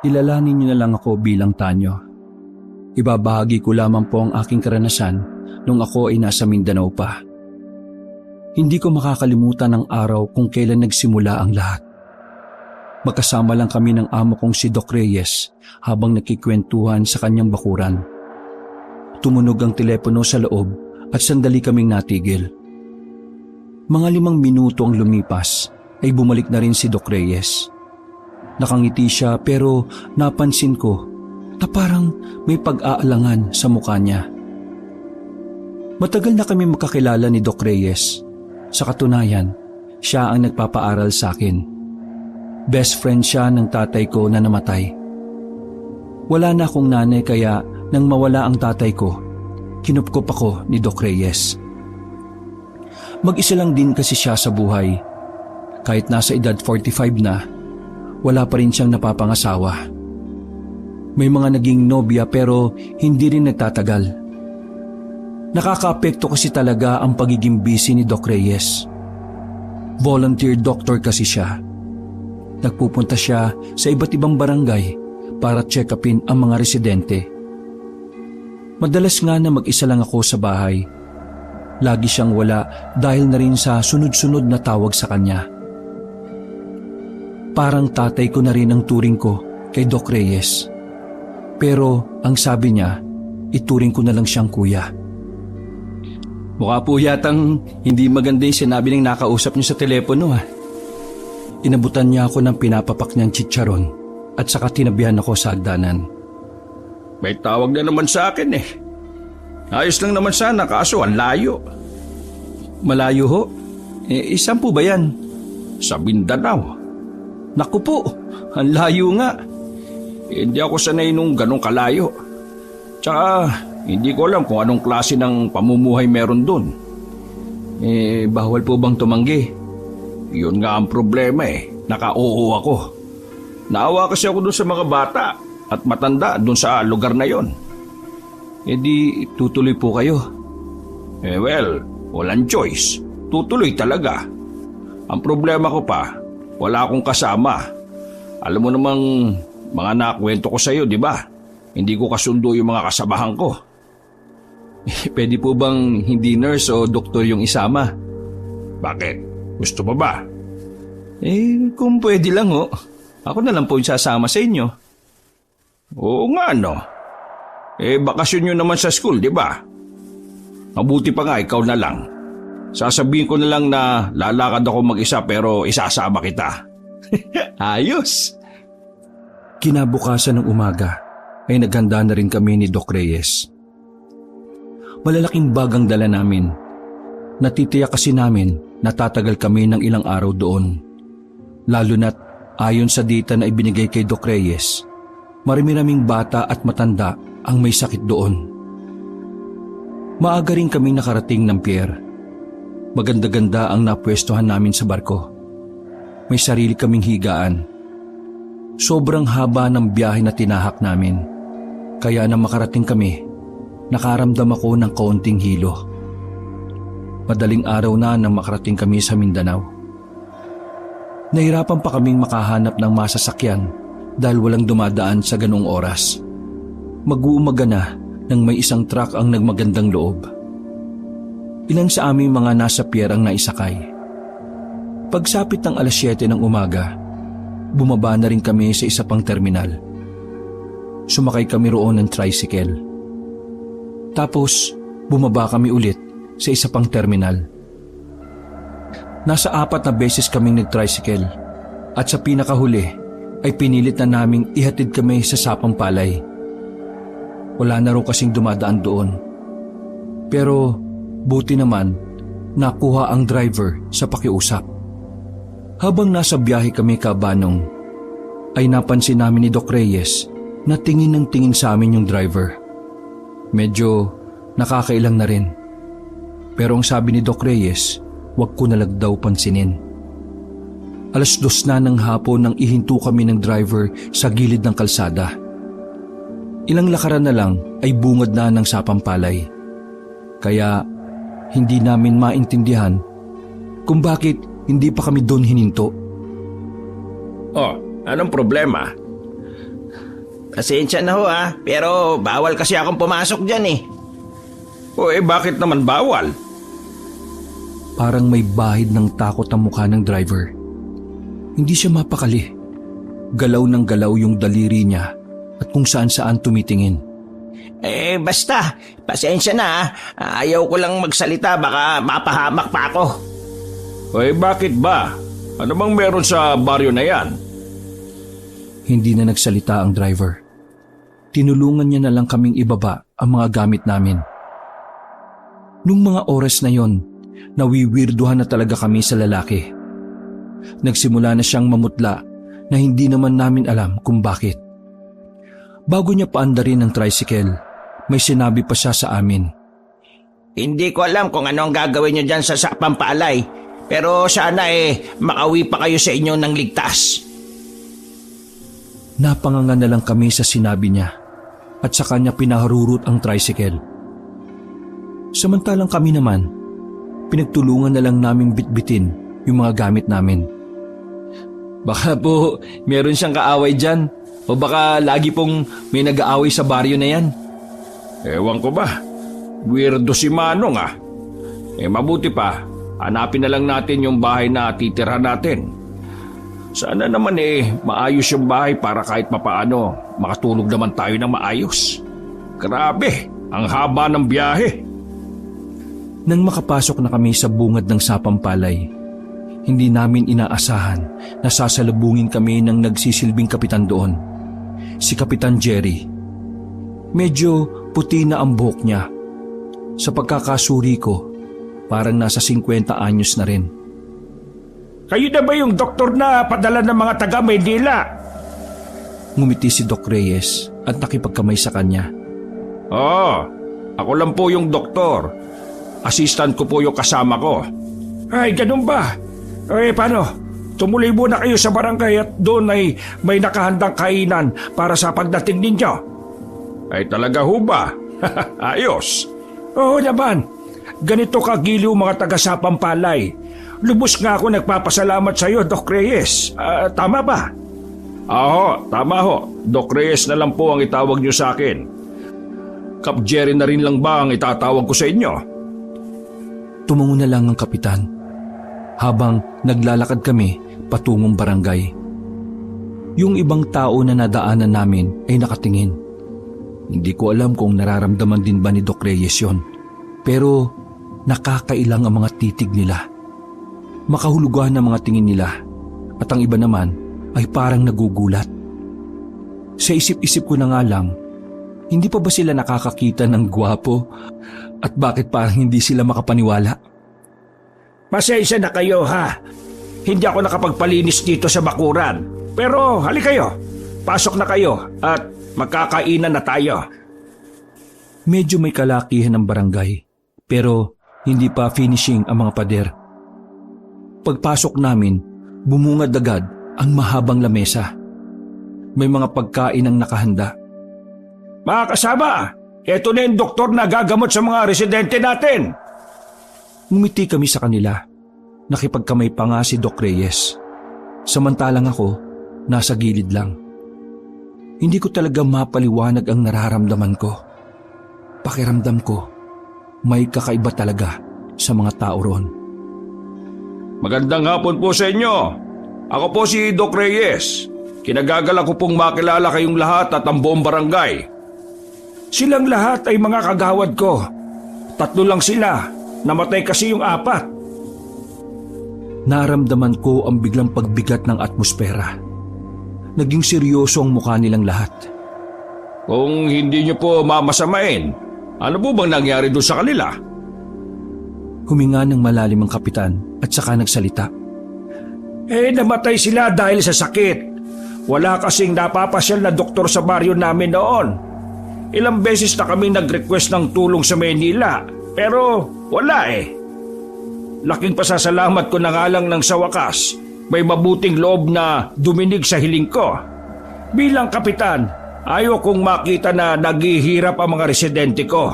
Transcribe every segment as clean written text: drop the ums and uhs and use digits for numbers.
Ilalanin niyo na lang ako bilang Tanyo. Ibabahagi ko lamang po ang aking karanasan nung ako ay nasa Mindanao pa. Hindi ko makakalimutan ang araw kung kailan nagsimula ang lahat. Magkasama lang kami ng amo kong si Doc Reyes habang nakikwentuhan sa kanyang bakuran. Tumunog ang telepono sa loob at sandali kaming natigil. Mga 5 minuto ang lumipas ay bumalik na rin si Doc Reyes. Nakangiti siya pero napansin ko na parang may pag-aalangan sa mukha niya. Matagal na kami magkakilala ni Doc Reyes. Sa katunayan, siya ang nagpapaaral sa akin. Best friend siya ng tatay ko na namatay. Wala na akong nanay kaya nang mawala ang tatay ko, kinupkop ako ni Doc Reyes. Mag-isa lang din kasi siya sa buhay. Kahit nasa edad 45 na, wala pa rin siyang napapangasawa. May mga naging nobya pero hindi rin nagtatagal. Nakakaapekto kasi talaga ang pagiging busy ni Doc Reyes. Volunteer doctor kasi siya. Nagpupunta siya sa iba't ibang barangay para check-upin ang mga residente. Madalas nga na mag-isa lang ako sa bahay. Lagi siyang wala dahil na rin sa sunod-sunod na tawag sa kanya. Parang tatay ko na rin ang turing ko kay Doc Reyes. Pero ang sabi niya, ituring ko na lang siyang kuya. Mukha po yatang hindi maganda yung sinabi ng nakausap niyo sa telepono ha. Inabutan niya ako ng pinapapak niyang chicharon at saka tinabihan ako sa hagdanan. May tawag na naman sa akin eh. Ayos lang naman sana kaso ang layo. Malayo ho? Saan po ba yan? Sa Mindanao. Naku po, ang layo nga. Hindi ako sanay nung ganong kalayo. Tsaka hindi ko alam kung anong klase ng pamumuhay meron dun. Bawal po bang tumanggi? Yun nga ang problema eh. Naka-oo ako. Naawa kasi ako dun sa mga bata at matanda dun sa lugar na yon. Di tutuloy po kayo. Well, walang choice. Tutuloy talaga. Ang problema ko pa, wala akong kasama. Alam mo namang mga nakwento ko sa'yo, di ba? Hindi ko kasundo yung mga kasabahan ko. Pwede po bang hindi nurse o doktor yung isama? Bakit? Gusto mo ba? Kung pwede lang ho. Ako na lang po yung sasama sa inyo. Oo nga no. Bakasyon nyo naman sa school, di ba? Mabuti pa nga ikaw na lang. Sasabihin ko na lang na lalakad ako mag-isa pero isasama kita. Ayos! Kinabukasan ng umaga ay naghanda na rin kami ni Doc Reyes. Malalaking bag ang dala namin. Natitiyak kasi namin na tatagal kami ng ilang araw doon. Lalo na't ayon sa data na ibinigay kay Doc Reyes, marami-raming bata at matanda ang may sakit doon. Maaga rin kaming nakarating ng pier. Maganda-ganda ang napwestuhan namin sa barko. May sarili kaming higaan. Sobrang haba ng biyahe na tinahak namin. Kaya na makarating kami, nakaramdam ako ng kaunting hilo. Madaling araw na nang makarating kami sa Mindanao. Nahirapan pa kaming makahanap ng masasakyan dahil walang dumadaan sa ganung oras. Mag-uumaga na nang may isang truck ang nagmagandang loob. Ilan sa aming mga nasa pier ang naisakay. Pagsapit ng 7:00 ng umaga, bumaba na rin kami sa isa pang terminal. Sumakay kami roon ng tricycle. Tapos, bumaba kami ulit sa isa pang terminal. Nasa 4 na beses kaming nag-tricycle at sa pinakahuli ay pinilit na naming ihatid kami sa Sapang Palay. Wala na raw kasing dumadaan doon. Pero buti naman nakuha ang driver sa pakiusap. Habang nasa biyahe kami kabanong, ay napansin namin ni Doc Reyes na tingin ng tingin sa amin yung driver. Medyo nakakailang na rin. Pero ang sabi ni Doc Reyes, wag ko nalang daw pansinin. 2:00 na ng hapon nang ihinto kami ng driver sa gilid ng kalsada. Ilang lakaran na lang ay bungad na ng Sapang Palay. Kaya hindi namin maintindihan kung bakit hindi pa kami doon hininto. Oh, anong problema? Pasensya na ho pero bawal kasi akong pumasok dyan eh. O bakit naman bawal? Parang may bahid ng takot ang mukha ng driver. Hindi siya mapakali. Galaw ng galaw yung daliri niya at kung saan-saan tumitingin. Basta, pasensya na Ayaw ko lang magsalita, baka mapahamak pa ako. O bakit ba? Ano bang meron sa baryo na yan? Hindi na nagsalita ang driver. Tinulungan niya na lang kaming ibaba ang mga gamit namin. Nung mga oras na yon, nawiwirduhan na talaga kami sa lalaki. Nagsimula na siyang mamutla na hindi naman namin alam kung bakit. Bago niya paandarin ang tricycle, may sinabi pa siya sa amin. Hindi ko alam kung ano ang gagawin niyo dyan sa Pampalay, pero sana makauwi pa kayo sa inyo ng ligtas. Napanganga na lang kami sa sinabi niya at sa kanya pinaharurot ang tricycle. Samantalang kami naman, pinagtulungan na lang namin bitbitin yung mga gamit namin. Baka po meron siyang kaaway dyan o baka lagi pong may nag-aaway sa baryo na yan. Ewan ko ba? Weirdo si Manong mabuti pa, hanapin na lang natin yung bahay na titira natin. Sana naman maayos yung bahay para kahit mapaano makatulog naman tayo ng maayos. Grabe, ang haba ng biyahe. Nang makapasok na kami sa bungad ng Sapampalay, hindi namin inaasahan na sasalubungin kami ng nagsisilbing kapitan doon, si Kapitan Jerry. Medyo puti na ang buhok niya. Sa pagkakasuri ko, parang nasa 50 anyos na rin. Kayo na ba yung doktor na padala ng mga taga Maynila? Ngumiti si Doc Reyes at nakipagkamay sa kanya. Oo, ako lang po yung doktor. Assistant ko po yung kasama ko. Ay, ganun ba? Paano? Tumuloy muna kayo sa barangay at doon ay may nakahandang kainan para sa pagdating ninyo. Ay talaga ho ba? Ayos. Oo naman. Ganito kagiliw mga taga Sapampalay. Lubos nga ako nagpapasalamat sa iyo, Doc Reyes. Tama ba? Oo, tama ho. Doc Reyes na lang po ang itawag niyo sa akin. Kap Jerry na rin lang ba ang itatawag ko sa inyo? Tumungo na lang ang kapitan habang naglalakad kami patungong barangay. Yung ibang tao na nadaanan namin ay nakatingin. Hindi ko alam kung nararamdaman din ba ni Doc Reyes yon, pero nakakailang ang mga titig nila. Makahulugan ang mga tingin nila at ang iba naman ay parang nagugulat. Sa isip-isip ko na nga lang, hindi pa ba sila nakakakita ng gwapo at bakit parang hindi sila makapaniwala? Pasensya na kayo Hindi ako nakapagpalinis dito sa bakuran. Pero hali kayo, pasok na kayo at magkakainan na tayo. Medyo may kalakihan ng barangay pero hindi pa finishing ang mga pader. Pagpasok namin, bumungad agad ang mahabang lamesa. May mga pagkain ang nakahanda. Mga kasama, eto na yung doktor na gagamot sa mga residente natin. Ngumiti kami sa kanila. Nakipagkamay pa nga si Doc Reyes. Samantalang ako, nasa gilid lang. Hindi ko talaga mapaliwanag ang nararamdaman ko. Pakiramdam ko, may kakaiba talaga sa mga tao roon. Magandang hapon po sa inyo. Ako po si Doc Reyes. Kinagagala ko pong makilala kayong lahat at ang buong barangay. Silang lahat ay mga kagawad ko. 3 lang sila. Namatay kasi yung 4. Naramdaman ko ang biglang pagbigat ng atmosfera. Naging seryoso ang mukha nilang lahat. Kung hindi niyo po mamasamain, ano po bang nangyari doon sa kanila? Huminga ng malalim ang kapitan at saka nagsalita. Namatay sila dahil sa sakit. Wala kasing napapasyal na doktor sa baryo namin noon. Ilang beses na kami nag-request ng tulong sa Maynila, pero wala Laking pasasalamat ko na nga lang nang sa wakas, may mabuting loob na duminig sa hiling ko. Bilang kapitan, ayaw kong makita na naghihirap ang mga residente ko.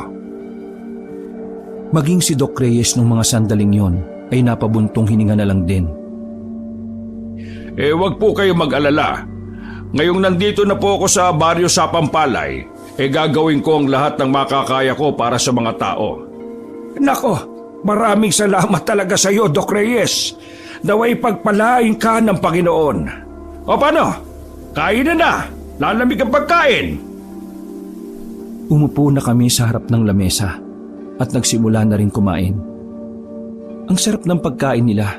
Maging si Doc Reyes nung mga sandaling yon ay napabuntong hininga na lang din. Wag po kayo mag-alala. ngayong nandito na po ako sa baryo sa Pampalay, gagawin ko ang lahat ng makakaya ko para sa mga tao. Nako, maraming salamat talaga sa iyo, Doc Reyes. Naway pagpalain ka ng Panginoon. O paano? Kain na! Lalamig ang pagkain! Umupo na kami sa harap ng lamesa at nagsimula na rin kumain. Ang sarap ng pagkain nila.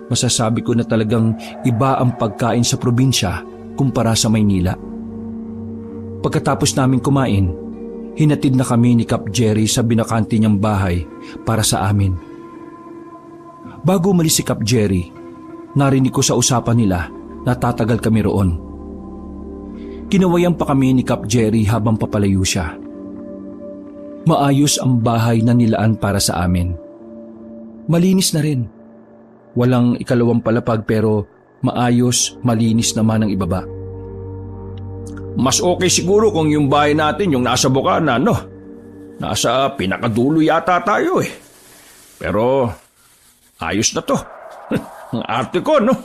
Masasabi ko na talagang iba ang pagkain sa probinsya kumpara sa Maynila. Pagkatapos namin kumain, hinatid na kami ni Kap Jerry sa binakante niyang bahay para sa amin. Bago umalis si Kap Jerry, narinig ko sa usapan nila na tatagal kami roon. Kinawayan pa kami ni Kap Jerry habang papalayo siya. Maayos ang bahay na nilaan para sa amin. Malinis na rin. Walang ikalawang palapag pero maayos, malinis naman ang ibaba. Mas okay siguro kung yung bahay natin yung nasa Bukana, no? Nasa pinakadulo yata tayo eh. Pero ayos na to. Ang arte ko, no?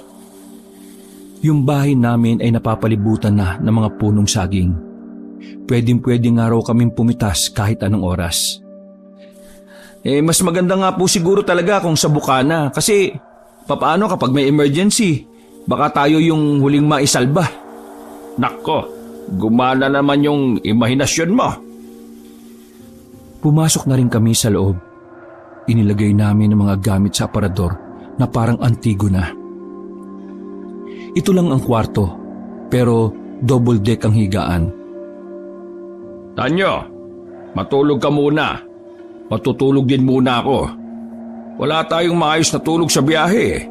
Yung bahay namin ay napapalibutan na ng mga punong saging. Pwedeng-pwede nga raw kaming pumitas kahit anong oras. Mas maganda nga po siguro talaga kung sa Bukana kasi papaano kapag may emergency, baka tayo yung huling maisalba. Nako, gumana naman yung imahinasyon mo. Pumasok na rin kami sa loob. Inilagay namin ang mga gamit sa aparador na parang antigo na. Ito lang ang kwarto, pero double deck ang higaan. Tanyo, matulog ka muna. Matutulog din muna ako. Wala tayong maayos na tulog sa biyahe eh.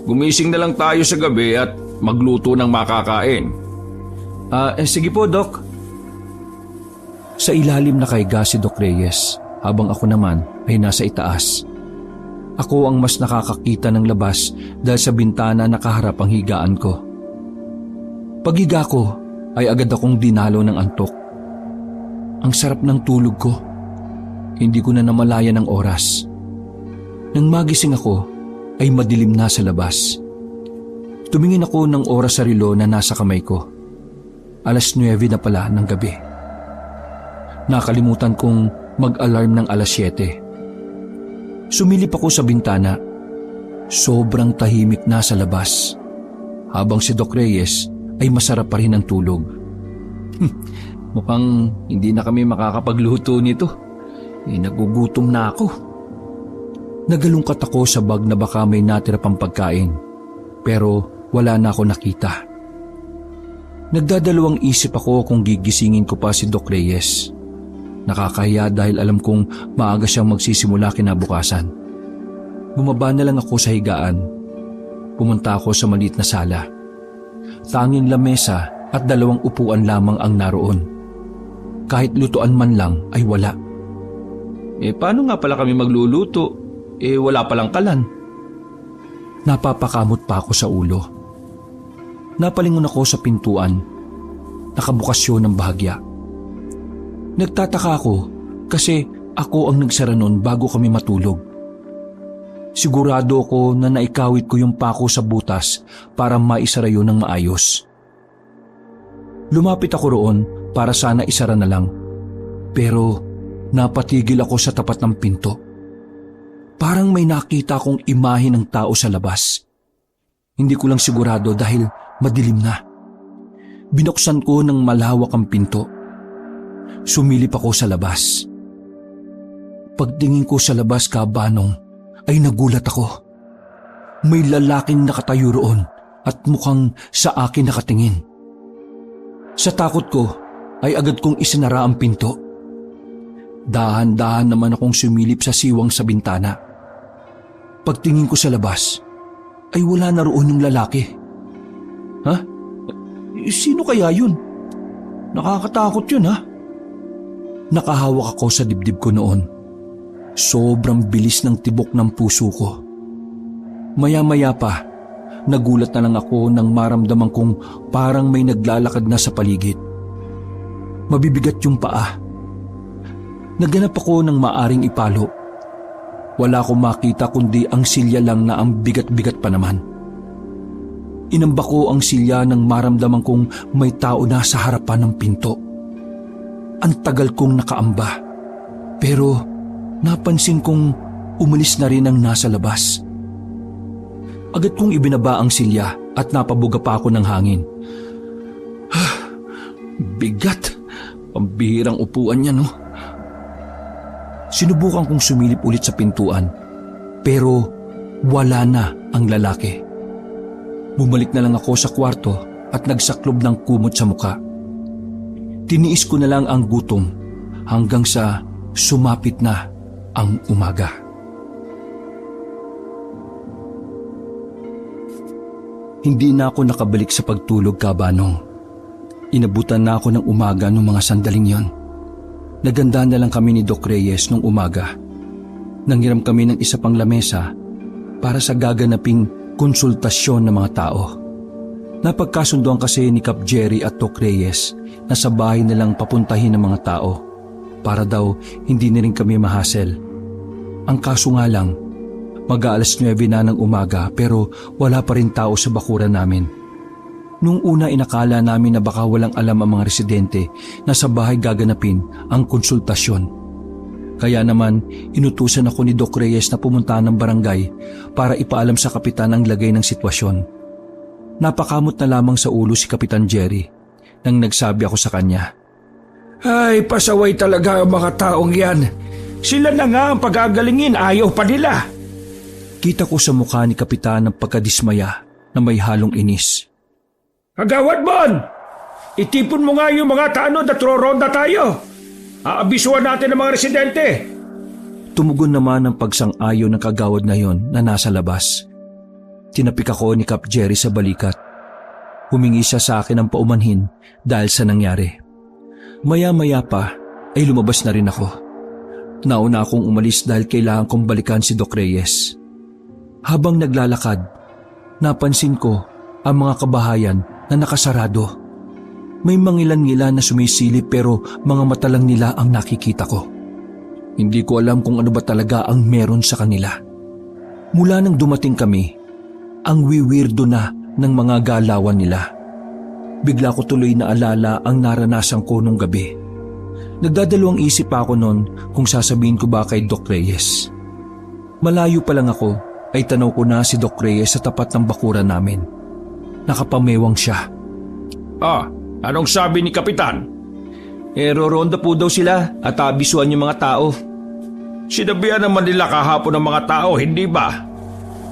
Gumising na lang tayo sa gabi at magluto ng makakain. Sige po, Doc. Sa ilalim nakahiga si Doc Reyes, habang ako naman ay nasa itaas. Ako ang mas nakakakita ng labas dahil sa bintana nakaharap ang higaan ko. Paghiga ko ay agad akong dinalo ng antok. Ang sarap ng tulog ko. Hindi ko na namalayan ang oras. Nang magising ako ay madilim na sa labas. Tumingin ako ng oras sa relo na nasa kamay ko. 9:09 na pala ng gabi. Nakalimutan kong mag-alarm ng 7:00. Sumilip ako sa bintana. Sobrang tahimik na sa labas. Habang si Doc Reyes ay masarap pa rin ang tulog. Mukhang hindi na kami makakapagluto nito. Nagugutom na ako. Nagalungkat ako sa bag na baka may natira pang pagkain. Pero wala na ako nakita. Nagdadalawang isip ako kung gigisingin ko pa si Doc Reyes. Nakakahiya dahil alam kong maaga siyang magsisimula kinabukasan. Bumaba na lang ako sa higaan. Pumunta ako sa maliit na sala. Tanging lamesa at 2 upuan lamang ang naroon. Kahit lutuan man lang ay wala. Paano nga pala kami magluluto? Wala palang kalan. Napapakamot pa ako sa ulo. Napalingon ako sa pintuan. Nakabukas yun ng bahagya. Nagtataka ako kasi ako ang nagsara nun bago kami matulog. Sigurado ako na naikawit ko yung pako sa butas para maisara yun ng maayos. Lumapit ako roon para sana isara na lang. Pero napatigil ako sa tapat ng pinto. Parang may nakita akong imahe ng tao sa labas. Hindi ko lang sigurado dahil madilim na. Binuksan ko ng malawak ang pinto. Sumilip ako sa labas. Pagtingin ko sa labas, kabanong, ay nagulat ako. May lalaking nakatayo roon at mukhang sa akin nakatingin. Sa takot ko ay agad kong isinara ang pinto. Dahan-dahan naman akong sumilip sa siwang sa bintana. Pagtingin ko sa labas, ay wala na roon yung lalaki. Ha? Sino kaya yun? Nakakatakot yun, ha? Nakahawak ako sa dibdib ko noon. Sobrang bilis ng tibok ng puso ko. Maya-maya pa, nagulat na lang ako nang maramdaman kong parang may naglalakad na sa paligid. Mabibigat yung paa. Naghanap ako ng maaring ipalo. Wala akong makita kundi ang silya lang na ang bigat-bigat pa naman. Inamba ko ang silya nang maramdaman kong may tao na sa harapan ng pinto. Ang tagal kong nakaamba, pero napansin kong umalis na rin ang nasa labas. Agad kong ibinaba ang silya at napabuga pa ako ng hangin. Bigat. Pambihirang upuan niya, no? Sinubukan kong sumilip ulit sa pintuan, pero wala na ang lalaki. Bumalik na lang ako sa kwarto at nagsaklob ng kumot sa muka. Tiniis ko na lang ang gutom hanggang sa sumapit na ang umaga. Hindi na ako nakabalik sa pagtulog, Kabanong. Inabutan na ako ng umaga nung mga sandaling yon. Naganda na lang kami ni Doc Reyes nung umaga. Nanghiram kami ng isa pang lamesa para sa gaganaping konsultasyon ng mga tao. Napagkasunduan kasi ni Kap Jerry at Doc Reyes na sa bahay nilang papuntahin ng mga tao para daw hindi na rin kami mahasel. Ang kaso nga lang, mag-aalas 9 na ng umaga pero wala pa rin tao sa bakuran namin. Nung una inakala namin na baka walang alam ang mga residente na sa bahay gaganapin ang konsultasyon. Kaya naman inutusan ako ni Doc Reyes na pumunta ng barangay para ipaalam sa kapitan ang lagay ng sitwasyon. Napakamot na lamang sa ulo si Kapitan Jerry nang nagsabi ako sa kanya. Ay, pasaway talaga ang mga taong yan. Sila na nga ang pagagalingin, ayaw pa nila. Kita ko sa mukha ni Kapitan ang pagkadismaya na may halong inis. Kagawad Bon! Itipon mo nga yung mga tanod at roronda tayo. Aabisuhan natin ang mga residente. Tumugon naman ang pagsang-ayo ng kagawad na yon na nasa labas. Tinapik ako ni Kap Jerry sa balikat. Humingi siya sa akin ng paumanhin dahil sa nangyari. Maya-maya pa ay lumabas na rin ako. Nauna akong umalis dahil kailangan kong balikan si Doc Reyes. Habang naglalakad, napansin ko ang mga kabahayan na nakasarado. May mangilan-ngilan na sumisilip pero mga mata lang nila ang nakikita ko. Hindi ko alam kung ano ba talaga ang meron sa kanila. Mula nang dumating kami, ang wiwirdo na ng mga galawan nila. Bigla ko tuloy na alala ang naranasan ko nung gabi. Nagdadalawang isip pa ako noon kung sasabihin ko ba kay Doc Reyes. Malayo pa lang ako ay tanaw ko na si Doc Reyes sa tapat ng bakuran namin. Nakapamewang siya. Anong sabi ni Kapitan? Roronda po daw sila at abisuan yung mga tao. Sinabihan naman nila kahapon ng mga tao, hindi ba?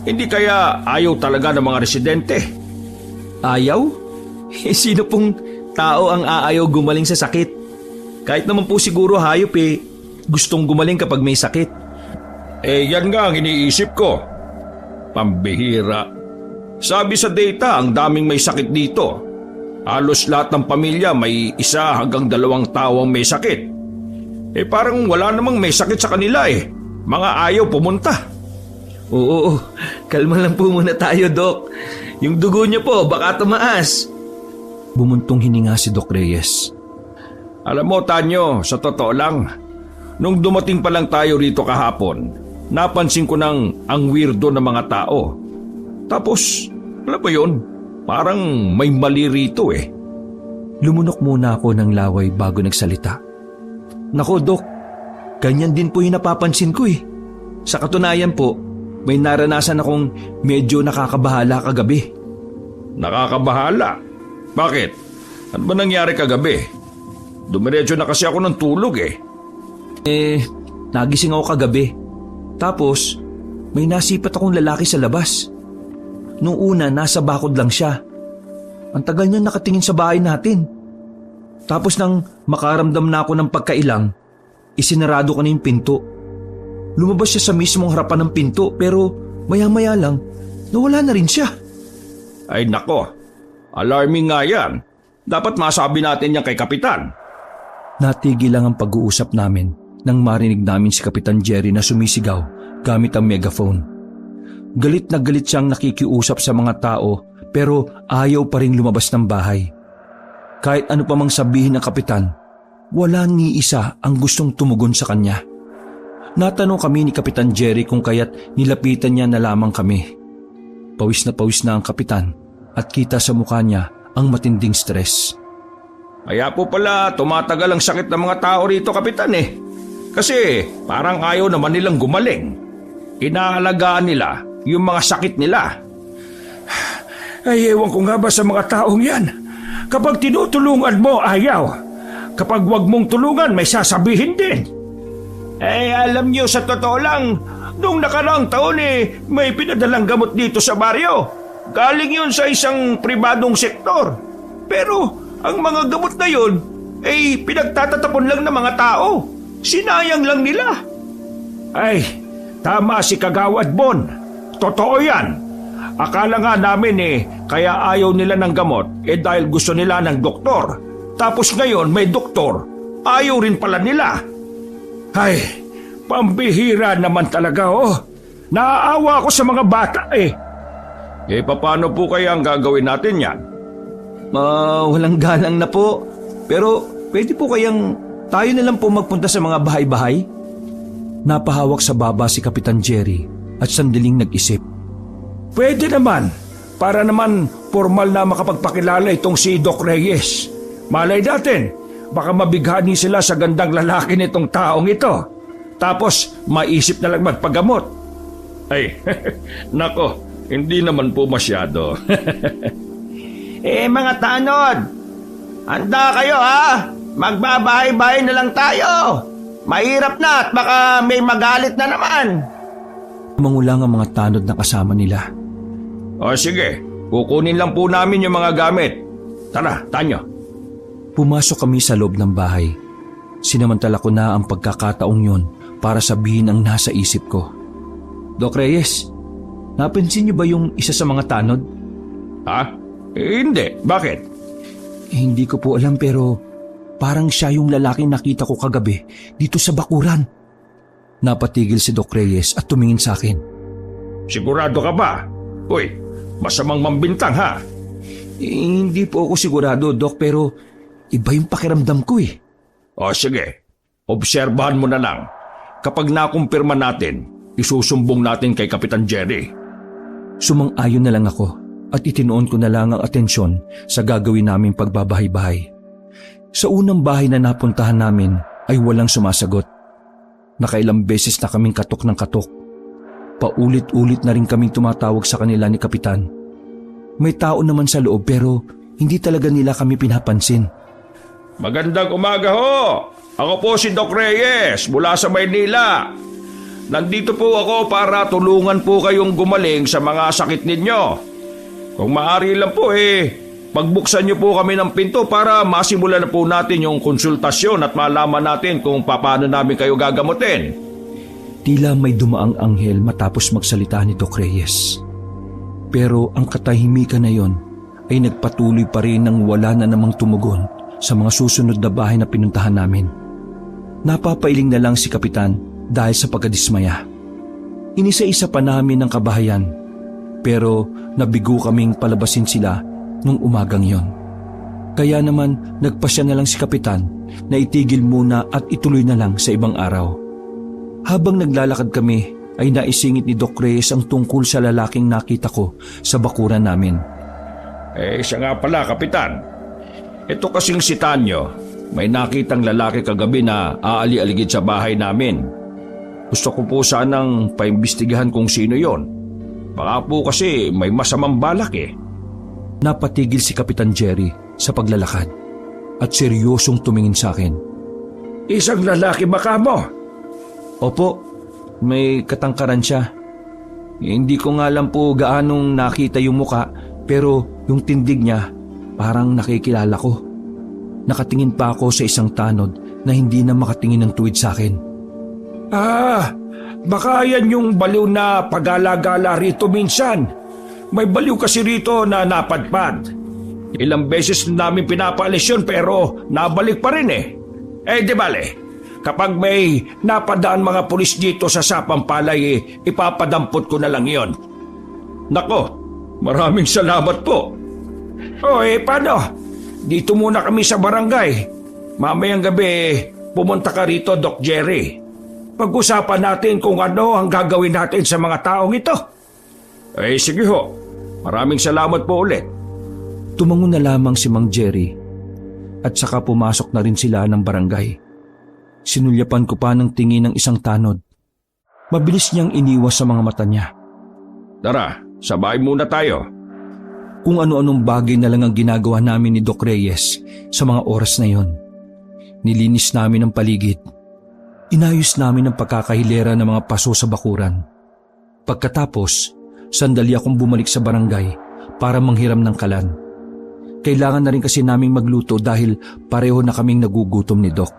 Hindi kaya ayaw talaga ng mga residente? Ayaw? Sino pong tao ang aayaw gumaling sa sakit? Kahit naman po siguro hayop gustong gumaling kapag may sakit. Yan nga ang iniisip ko. Pambihira. Sabi sa data, ang daming may sakit dito. Halos lahat ng pamilya may 1 hanggang 2 tao ang may sakit. Parang wala namang may sakit sa kanila Mga ayaw pumunta. Oo, kalma lang po muna tayo, Doc. Yung dugo niyo po, baka tumaas. Bumuntong hininga si Doc Reyes. Alam mo, Tanyo, sa totoo lang, nung dumating pa lang tayo rito kahapon, napansin ko nang ang weirdo ng mga tao. Tapos, alam mo yun, parang may mali rito Lumunok muna ako ng laway bago nagsalita. Nako, Doc, ganyan din po yung napapansin ko Sa katunayan po, may naranasan akong medyo nakakabahala kagabi. Nakakabahala? Bakit? Ano ba nangyari kagabi? Dumiretso na kasi ako ng tulog Nagising ako kagabi. Tapos, may nasipat akong lalaki sa labas. Nung una, nasa bakod lang siya. Ang tagal niya nakatingin sa bahay natin. Tapos nang makaramdam na ako ng pagkailang, isinarado ko na yung pinto. Lumabas siya sa mismong harapan ng pinto pero maya-maya lang, nawala na rin siya. Ay nako, alarming nga yan. Dapat masabi natin yan kay Kapitan. Natigil lang ang pag-uusap namin nang marinig namin si Kapitan Jerry na sumisigaw gamit ang megaphone. Galit na galit siyang nakikiusap sa mga tao pero ayaw pa rin lumabas ng bahay. Kahit ano pa mang sabihin ng kapitan, wala ni isa ang gustong tumugon sa kanya. Natanong kami ni Kapitan Jerry kung kaya't nilapitan niya na lamang kami. Pawis na ang kapitan at kita sa mukha niya ang matinding stress. Kaya po pala tumatagal ang sakit ng mga tao rito, Kapitan eh. Kasi parang ayaw naman nilang gumaling. Inaalagaan nila yung mga sakit nila. Ay, ewan ko nga ba sa mga taong yan. Kapag tinutulungan mo, ayaw. Kapag wag mong tulungan, may sasabihin din. Alam niyo, sa totoo lang, nung nakaraang taon may pinadalang gamot dito sa baryo. Galing yun sa isang pribadong sektor. Pero ang mga gamot na yun pinagtatatapon lang ng mga tao. Sinayang lang nila. Ay, tama si Kagawad Bon. Totoo yan. Akala nga namin kaya ayaw nila ng gamot dahil gusto nila ng doktor. Tapos ngayon may doktor, ayaw rin pala nila. Ay, pambihira naman talaga Naaawa ako sa mga bata paano po kaya ang gagawin natin yan? Walang galang na po. Pero pwede po kayang tayo na lang po magpunta sa mga bahay-bahay? Napahawak sa baba si Kapitan Jerry at sandaling nag-isip. Pwede naman, para naman formal na makapagpakilala itong si Doc Reyes. Malay natin, baka mabighani sila sa gandang lalaki nitong taong ito. Tapos maisip na lang magpagamot. Ay, nako, hindi naman po masyado. Mga tanod, handa kayo ha? Magbabahay-bahay na lang tayo. Mahirap na at baka may magalit na naman. Mangulang ang mga tanod na kasama nila. O sige, kukunin lang po namin yung mga gamit. Tara, Tanyo. Pumasok kami sa loob ng bahay. Sinamantala ko na ang pagkakataong yun para sabihin ang nasa isip ko. Doc Reyes, napansin niyo ba yung isa sa mga tanod? Ha? Hindi. Bakit? Hindi ko po alam pero parang siya yung lalaking nakita ko kagabi dito sa bakuran. Napatigil si Doc Reyes at tumingin sa akin. Sigurado ka ba? Uy, masamang mambintang ha? Hindi po ako sigurado, Doc, pero iba yung pakiramdam ko O sige, obserbahan mo na lang. Kapag nakumpirma natin, isusumbong natin kay Kapitan Jerry. Sumang-ayon na lang ako at itinoon ko na lang ang atensyon sa gagawin naming pagbabahay-bahay. Sa unang bahay na napuntahan namin ay walang sumasagot. Nakailang beses na kaming katok ng katok. Paulit-ulit na rin kaming tumatawag sa kanila ni Kapitan. May tao naman sa loob pero hindi talaga nila kami pinapansin. Magandang umaga ho! Ako po si Doc Reyes mula sa Maynila. Nandito po ako para tulungan po kayong gumaling sa mga sakit ninyo. Kung maaari lang po pagbuksan niyo po kami ng pinto para masimulan na po natin yung konsultasyon at malaman natin kung paano namin kayo gagamutin. Tila may dumaang anghel matapos magsalita ni Doc Reyes. Pero ang katahimikan na yon ay nagpatuloy pa rin nang wala na namang tumugon sa mga susunod na bahay na pinuntahan namin. Napapailing na lang si Kapitan dahil sa pagkadismaya. Inisa-isa pa namin ang kabahayan pero nabigo kaming palabasin sila nung umagang yon. Kaya naman nagpasya na lang si Kapitan na itigil muna at ituloy na lang sa ibang araw. Habang naglalakad kami ay naisingit ni Doc Reyes ang tungkol sa lalaking nakita ko sa bakuran namin. Siya nga pala, Kapitan. Ito kasing si Tanyo, may nakitang lalaki kagabi na aali-aligid sa bahay namin. Gusto ko po sanang paimbestigahan kung sino yon. Baka po kasi may masamang balak Napatigil si Kapitan Jerry sa paglalakad at seryosong tumingin sa akin. Isang lalaki ba ka mo? Opo, may katangkaran siya. Hindi ko nga alam po gaanong nakita yung muka pero yung tindig niya parang nakikilala ko. Nakatingin pa ako sa isang tanod na hindi na makatingin ng tuwid sa akin. Baka yan yung baliw na pagala-gala rito minsan. May baliw kasi rito na napadpad. Ilang beses namin pinapaalis yun pero nabalik pa rin di bale. Kapag may napadaan mga pulis dito sa Sapampalay, ipapadampot ko na lang yon. Nako, maraming salamat po. Paano? Dito muna kami sa barangay. Mamayang gabi, pumunta ka rito, Doc Jerry. Pag-usapan natin kung ano ang gagawin natin sa mga taong ito. Sige ho. Maraming salamat po ulit. Tumango na lamang si Mang Jerry at saka pumasok na rin sila ng barangay. Sinulyapan ko pa ng tingin ng isang tanod. Mabilis niyang iniwas sa mga mata niya. Tara, sa bahay muna tayo. Kung ano-anong bagay na lang ang ginagawa namin ni Doc Reyes sa mga oras na yon. Nilinis namin ang paligid. Inayos namin ang pagkakahilera ng mga paso sa bakuran. Pagkatapos, sandali akong bumalik sa barangay para manghiram ng kalan. Kailangan na rin kasi naming magluto dahil pareho na kaming nagugutom ni Doc.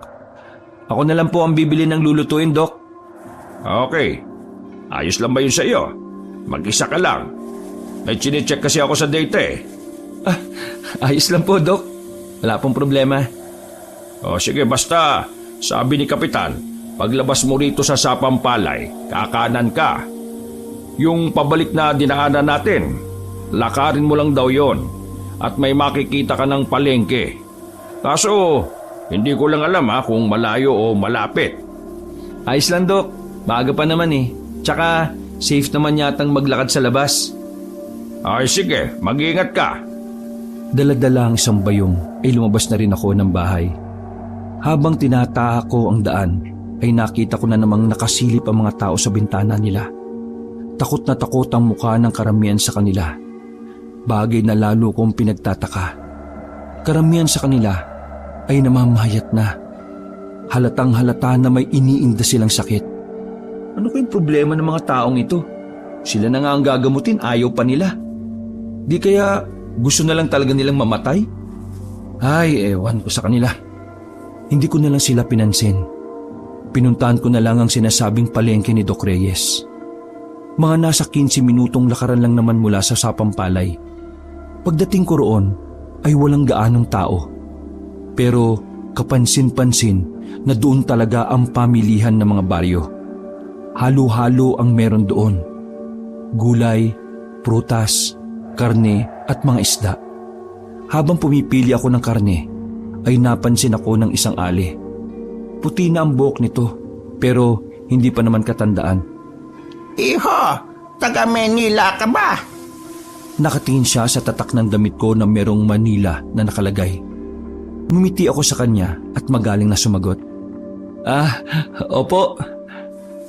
Ako na lang po ang bibili ng lulutuin, Doc. Okay. Ayos lang ba yun sa iyo? Mag-isa ka lang. May chinecheck kasi ako sa data eh. Ayos lang po, Doc. Wala pong problema. O sige, basta sabi ni Kapitan, paglabas mo rito sa Sapampalay, kakanan ka. Yung pabalik na dinaanan natin, lakarin mo lang daw yon at may makikita ka ng palengke. Kaso, hindi ko lang alam kung malayo o malapit. Ayos lang, Doc. Maaga pa naman eh. Tsaka, safe naman yatang maglakad sa labas. Ay sige, mag-iingat ka. Dala-dala ang isang bayong ay lumabas na rin ako ng bahay. Habang tinataha ko ang daan ay nakita ko na namang nakasilip ang mga tao sa bintana nila. Takot na takot ang mukha ng karamihan sa kanila. Bagay na lalo kong pinagtataka. Karamihan sa kanila ay namamayat na. Halatang halata na may iniinda silang sakit. Ano kayong problema ng mga taong ito? Sila na nga ang gagamutin, ayaw pa nila. Di kaya gusto na lang talaga nilang mamatay? Ay, ewan ko sa kanila. Hindi ko na lang sila pinansin. Pinuntahan ko na lang ang sinasabing palengke ni Doc Reyes. Mga nasa 15 minutong lakaran lang naman mula sa Sapampalay. Pagdating ko roon ay walang gaanong tao. Pero kapansin-pansin na doon talaga ang pamilihan ng mga baryo. Halo-halo ang meron doon. Gulay, prutas, karne at mga isda. Habang pumipili ako ng karne, ay napansin ako ng isang ali. Puti na ang buhok nito, pero hindi pa naman katandaan. Iho, taga Manila ka ba? Nakatingin siya sa tatak ng damit ko na merong Manila na nakalagay. Ngumiti ako sa kanya at magaling na sumagot. Opo.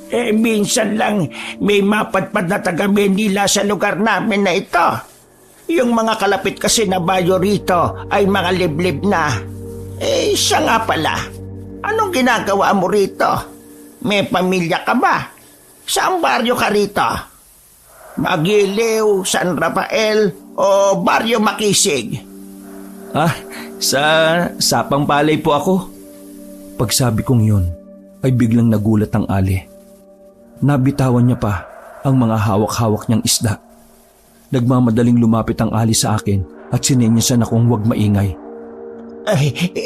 Minsan lang may mapadpad na taga Manila sa lugar namin na ito. Yung mga kalapit kasi na bayo rito ay mga liblib na. Siya nga pala. Anong ginagawa mo rito? May pamilya ka ba? Saan baryo ka rito? Magiliw, San Rafael o Baryo Makisig? Sa Sapampalay po ako. Pagsabi kong yun, ay biglang nagulat ang ali. Nabitawan niya pa ang mga hawak-hawak niyang isda. Nagmamadaling lumapit ang ali sa akin at sinenyasan akong huwag maingay.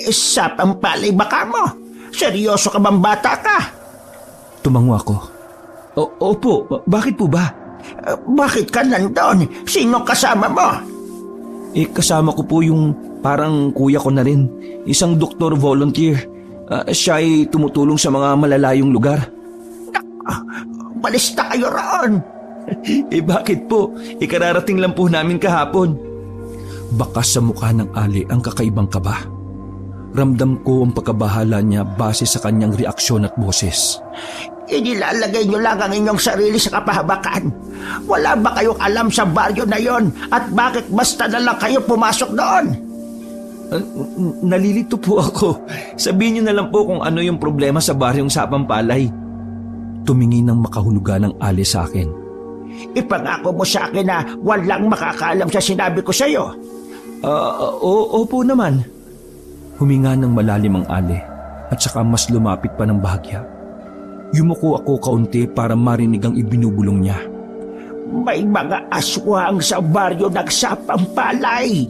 Sapampalay ba ka mo? Seryoso ka bang bata ka? Tumango ako. Opo, bakit po ba? Bakit ka nandun? Sino kasama mo? Kasama ko po yung parang kuya ko na rin. Isang doktor volunteer. Siya ay tumutulong sa mga malalayong lugar. Balista kayo roon. Bakit po? Kararating lang po namin kahapon. Bakas sa mukha ng ali ang kakaibang kaba. Ramdam ko ang pagkabahala niya base sa kanyang reaksyon at boses. Inilalagay niyo lang ang inyong sarili sa kapahabakan. Wala ba kayong alam sa baryo na yon at bakit basta na lang kayo pumasok doon? Nalilito po ako. Sabihin niyo na lang po kung ano yung problema sa baryong Sapampalay. Tumingin ng makahulugan ng ali sa akin. Ipangako mo sa akin na walang makakaalam sa sinabi ko sa iyo. Opo naman. Huminga ng malalim ang ali at saka mas lumapit pa ng bahagya. Yumuko ako kaunti para marinig ang ibinubulong niya. May mga aswang sa baryo ng Sapampalay.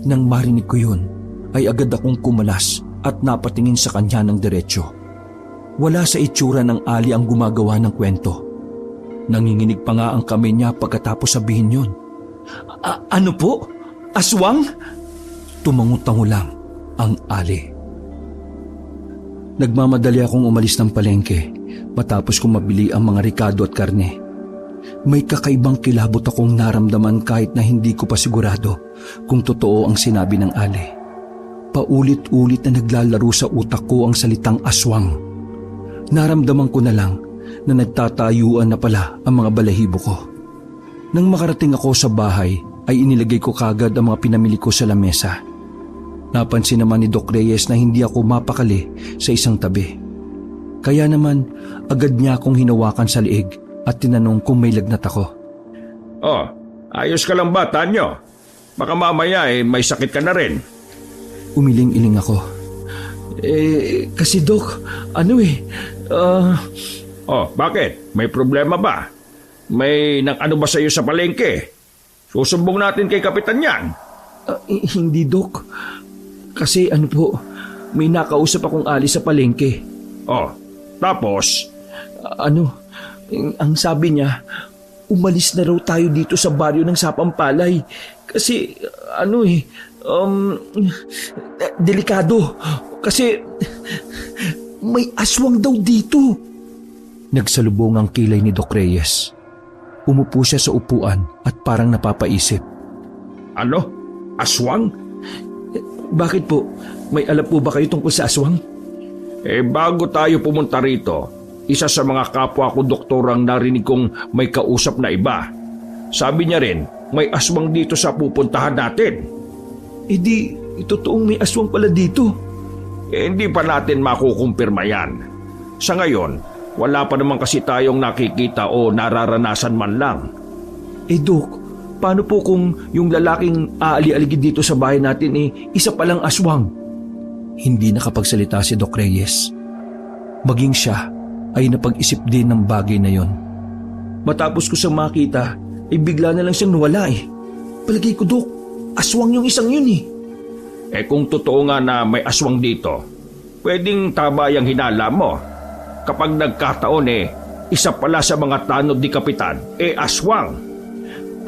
Nang marinig ko yun, ay agad akong kumalas at napatingin sa kanya ng diretsyo. Wala sa itsura ng ali ang gumagawa ng kwento. Nanginginig pa nga ang kamay niya pagkatapos sabihin yun. Ano po? Aswang? Tumango-tango lang ang ali. Nagmamadali akong umalis ng palengke matapos kong mabili ang mga rikado at karne. May kakaibang kilabot akong naramdaman kahit na hindi ko pa sigurado kung totoo ang sinabi ng Ali. Paulit-ulit na naglalaro sa utak ko ang salitang aswang. Naramdaman ko na lang na nagtatayuan na pala ang mga balahibo ko. Nang makarating ako sa bahay ay inilagay ko kagad ang mga pinamili ko sa lamesa. Napansin naman ni Doc Reyes na hindi ako mapakali sa isang tabi. Kaya naman agad niya akong hinawakan sa liig at tinanong kung may lagnat ako. Oh, ayos ka lang ba, Tanyo? Baka mamaya may sakit ka na rin. Umiling-iling ako. Kasi Doc, Oh, bakit? May problema ba? May ano ba sa'yo sa palengke? Susumbong natin kay Kapitan yan. Hindi Doc. Kasi may nakausap akong Ali sa palengke. Oh, tapos? Ang sabi niya, umalis na raw tayo dito sa baryo ng Sapampalay. Kasi, delikado. Kasi, may aswang daw dito. Nagsalubong ang kilay ni Doc Reyes. Umupo siya sa upuan at parang napapaisip. Ano? Aswang? Bakit po? May alam po ba kayo tungkol sa aswang? Bago tayo pumunta rito, isa sa mga kapwa ko doktorang narinig kong may kausap na iba. Sabi niya rin, may aswang dito sa pupuntahan natin. Totoong may aswang pala dito. Hindi pa natin makukumpirma yan. Sa ngayon, wala pa naman kasi tayong nakikita o nararanasan man lang. Doc, paano po kung yung lalaking aali-aligid dito sa bahay natin isa palang aswang? Hindi nakapagsalita si Doc Reyes. Maging siya ay napag-isip din ng bagay na yon. Matapos ko siyang makita, bigla na lang siyang nawala Palagay ko, Doc, aswang yung isang yun Kung totoo nga na may aswang dito, pwedeng tama yung hinala mo. Kapag nagkataon isa pala sa mga tanod ni Kapitan, aswang.